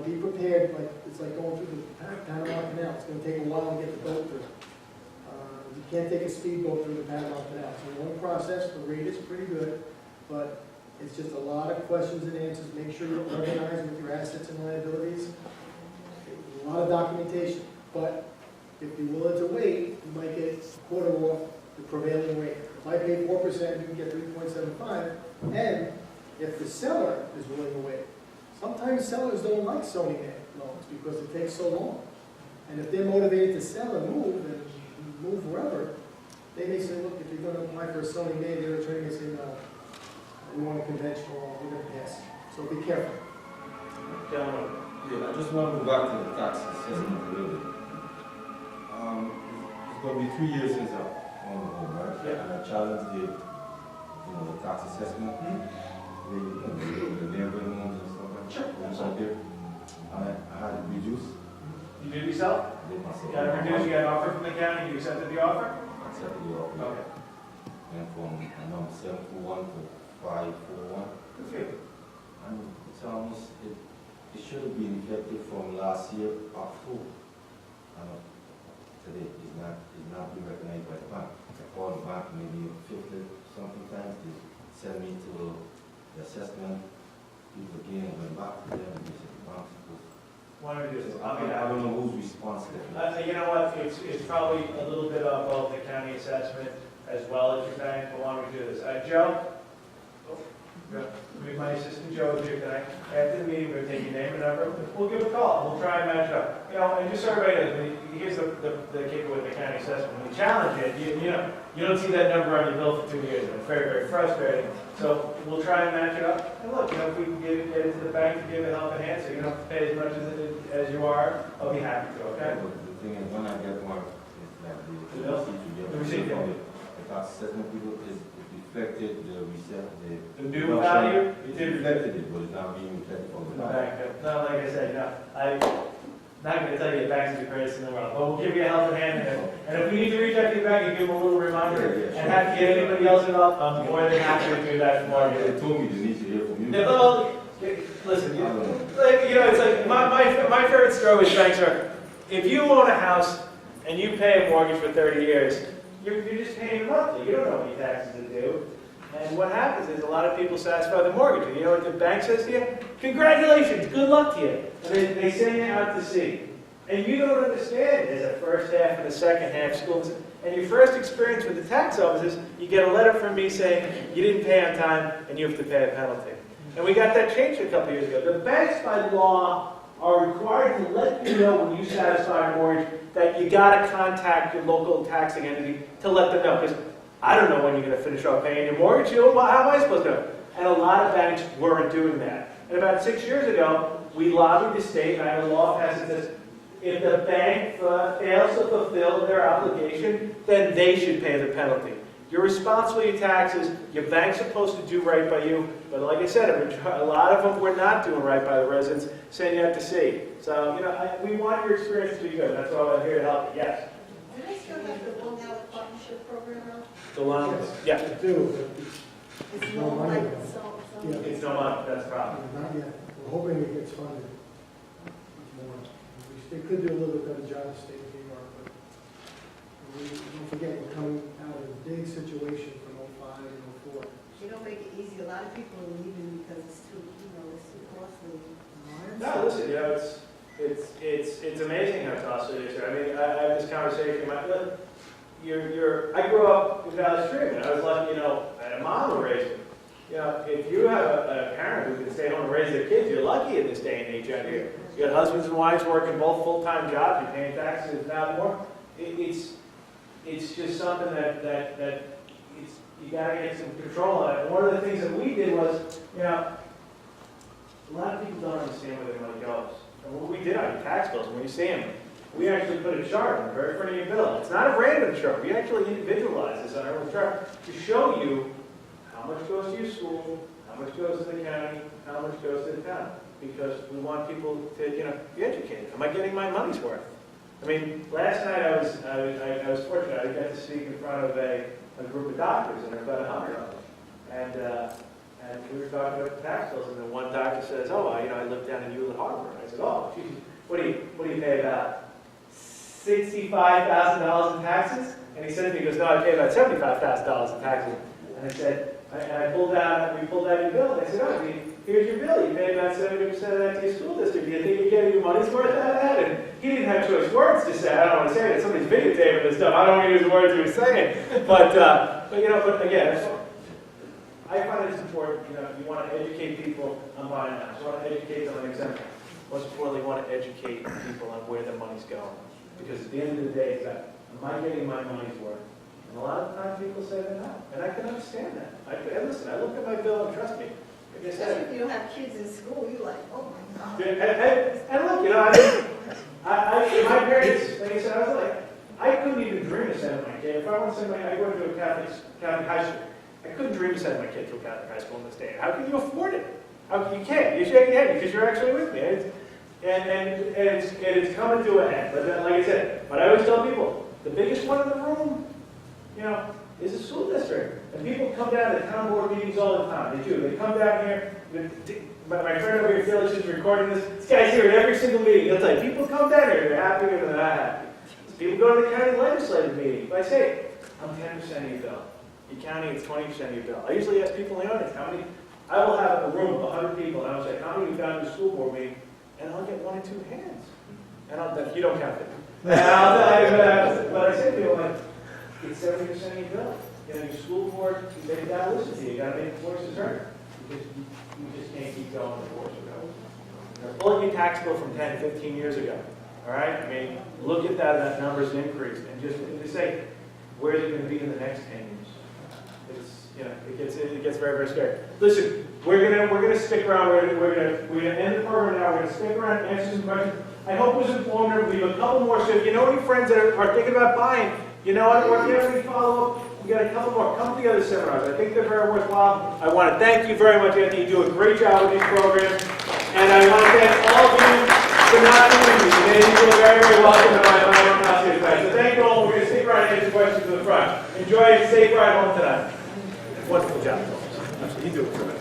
be prepared, it's like going through the Panama Canal. It's going to take a while to get the boat through. You can't take a speedboat through the Panama Canal. It's a long process. The rate is pretty good, but it's just a lot of questions and answers. Make sure you're organized with your assets and liabilities. A lot of documentation, but if you're willing to wait, you might get a quarter off the prevailing rate. If I pay 4%, you can get 3.75, and if the seller is willing to wait. Sometimes sellers don't like Sony May loans because it takes so long. And if they're motivated to sell and move wherever, they may say, look, if you're going to apply for a Sony May, the other attorney may say, no, we want a conventional, we're going to pass. So be careful. Gentlemen. Yeah, I just want to go back to the tax assessment a little bit. It's going to be 3 years since I owned the home, right? Yeah. And I challenged the tax assessment, the neighborhood homes and stuff like that. Sure. Out there. I had it reduced. You did yourself? I did myself. You got it reduced, you got an offer from the county, you accepted the offer? I accepted the offer. Okay. Went from a number 741 to 541. Good for you. And it's almost, it should have been effective from last year, October. Today is not being recognized by the bank. I called the bank maybe 50 something times. They sent me to the assessment people again and went back to them and they said the bank's supposed to. Why don't we do this? I don't know who's responsible. You know what, it's probably a little bit of both the county assessment as well as your bank, but why don't we do this? Joe? My assistant Joe is here tonight. After the meeting, we're going to take your name and number. We'll give a call. We'll try and match it up. And just so everybody knows, here's the kicker with the county assessment. When you challenge it, you don't see that number on your bill for 2 years. And it's very, very frustrating. So we'll try and match it up. And look, if we can get it to the bank to give it help and hand, so you don't have to pay as much as you are, I'll be happy to, okay? The thing is, when I get one, it's like The bill? The receipt, yeah. The tax assessment people is reflected the reset, The new value? It reflected it, but it's not being reflected for the bank. No, like I said, I'm not going to tell you banks are the greatest in the world, but we'll give you a helping hand. And if we need to reach out to your bank and give them a little reminder and have to get anybody else involved, I'm more than happy to do that for you. They told me they need to hear from you. Well, Listen, it's like, my favorite story with banks are, if you own a house and you pay a mortgage for 30 years, you're just paying monthly. You don't know any taxes to do. And what happens is a lot of people satisfy the mortgage. And you know what the bank says to you? Congratulations, good luck to you. And they send you out to sea. And you don't understand. There's a first half and a second half schools. And your first experience with the tax office is you get a letter from me saying you didn't pay on time and you have to pay a penalty. And we got that changed a couple years ago. The banks, by law, are required to let you know when you satisfy a mortgage that you got to contact your local taxing entity to let them know. Because I don't know when you're going to finish off paying your mortgage. How am I supposed to know? And a lot of banks weren't doing that. And about 6 years ago, we lobbied the state, and I had a law passed that says if the bank fails to fulfill their obligation, then they should pay the penalty. You're responsible for your taxes. Your bank's supposed to do right by you. But like I said, a lot of them were not doing right by the residents, saying you have to see. So, we want your experience to be good. That's why I'm here to help you. Yes? Do they still have the Long Island Partnership Program on? The loan? Yeah. They do, It's No no money. like so. Yeah. It's no money. That's the problem. but not yet. We're hoping it gets funded more. They could do a little bit better job of state of New York, but don't forget, we're coming out of a big situation from '05 and '04. They don't make it easy. A lot of people are leaving because it's too, it's too costly. No, listen, it's amazing how costly it is. I mean, I have this conversation. I grew up in Valley Stream, and I was lucky, I had a mom who raised me. If you have a parent who can stay home and raise their kids, you're lucky in this day and age out here. You got husbands and wives working both full-time jobs, you're paying taxes, if not more. It's just something that you got to get some control on it. And one of the things that we did was, a lot of people don't understand where their money goes. And what we did on your tax bills, when you see them, we actually put a chart on the very front of your bill. It's not a random chart. We actually individualize this on our own chart to show you how much goes to your school, how much goes to the county, how much goes to the town. Because we want people to, be educated. Am I getting my money's worth? I mean, last night I was fortunate. I got to speak in front of a group of doctors, and there were about 100 of them. And we were talking about the tax bills, and then one doctor says, I live down in Hewlett Harbor. And I said, geez, what do you pay about $65,000 in taxes? And he said to me, he goes, no, I pay about $75,000 in taxes. And I said, we pulled out your bill, and I said, here's your bill. You pay about 70% of that to your school district. Do you think you're getting your money's worth out of that? And he didn't have choice words to say. I don't want to say that. Somebody's videotaping this stuff. I don't want to use the words he was saying. But again, I find it's important, you want to educate people on buying a house. You want to educate them on exemption. Most importantly, you want to educate people on where their money's going. Because at the end of the day, it's that, am I getting my money's worth? And a lot of times people say they're not. And I can understand that. Listen, I look at my bill and trust me. Like I said, Especially if you don't have kids in school, you're like, oh my God. and look, my parents, like I said, I couldn't even dream of sending my kid. If I want to send I went to a Catholic high school. I couldn't dream of sending my kid to a Catholic high school in this day. How can you afford it? You can't. You're shaking your head because you're actually with me. It's coming to an end. But like I said, but I always tell people, the biggest one in the room, is the school district. And people come down to town board meetings all the time. They do. They come down here. My friend over here, Felix, is recording this. This guy's here at every single meeting. He'll tell you, people come down here. They're happy or they're not happy. People go to the county legislative meeting. But I say, I'm 10% of your bill. Your county, it's 20% of your bill. I usually ask people in the audience, I will have a room of 100 people, and I'll say, how many have gone to the school board meeting? And I'll get 1 or 2 hands. And you don't count it. And I'll tell you, but I say to people, it's 70% of your bill. Your school board, they've got to listen to you. You got to make the voices heard. Because you just can't keep going the voice ago. Pull your tax bill from 10, 15 years ago. All right? I mean, look at that number's increased. And just say, where is it going to be in the next 10 years? It gets very, very scary. Listen, we're gonna stick around. We're gonna end the program now. We're gonna stick around and answer some questions. I hope it was informative. We have a couple more. So if you know any friends that are thinking about buying, you know what? If you have any follow-up, we got a couple more. Come to the other seminars. I think they're very worthwhile. I want to thank you very much, Anthony. You do a great job with these programs, and I want to thank all of you for not doing these. Today, you feel very, very welcome to my house here tonight. So thank you all. We're gonna stick around and answer questions to the front. Enjoy a safe ride home tonight. Wonderful job. You do it.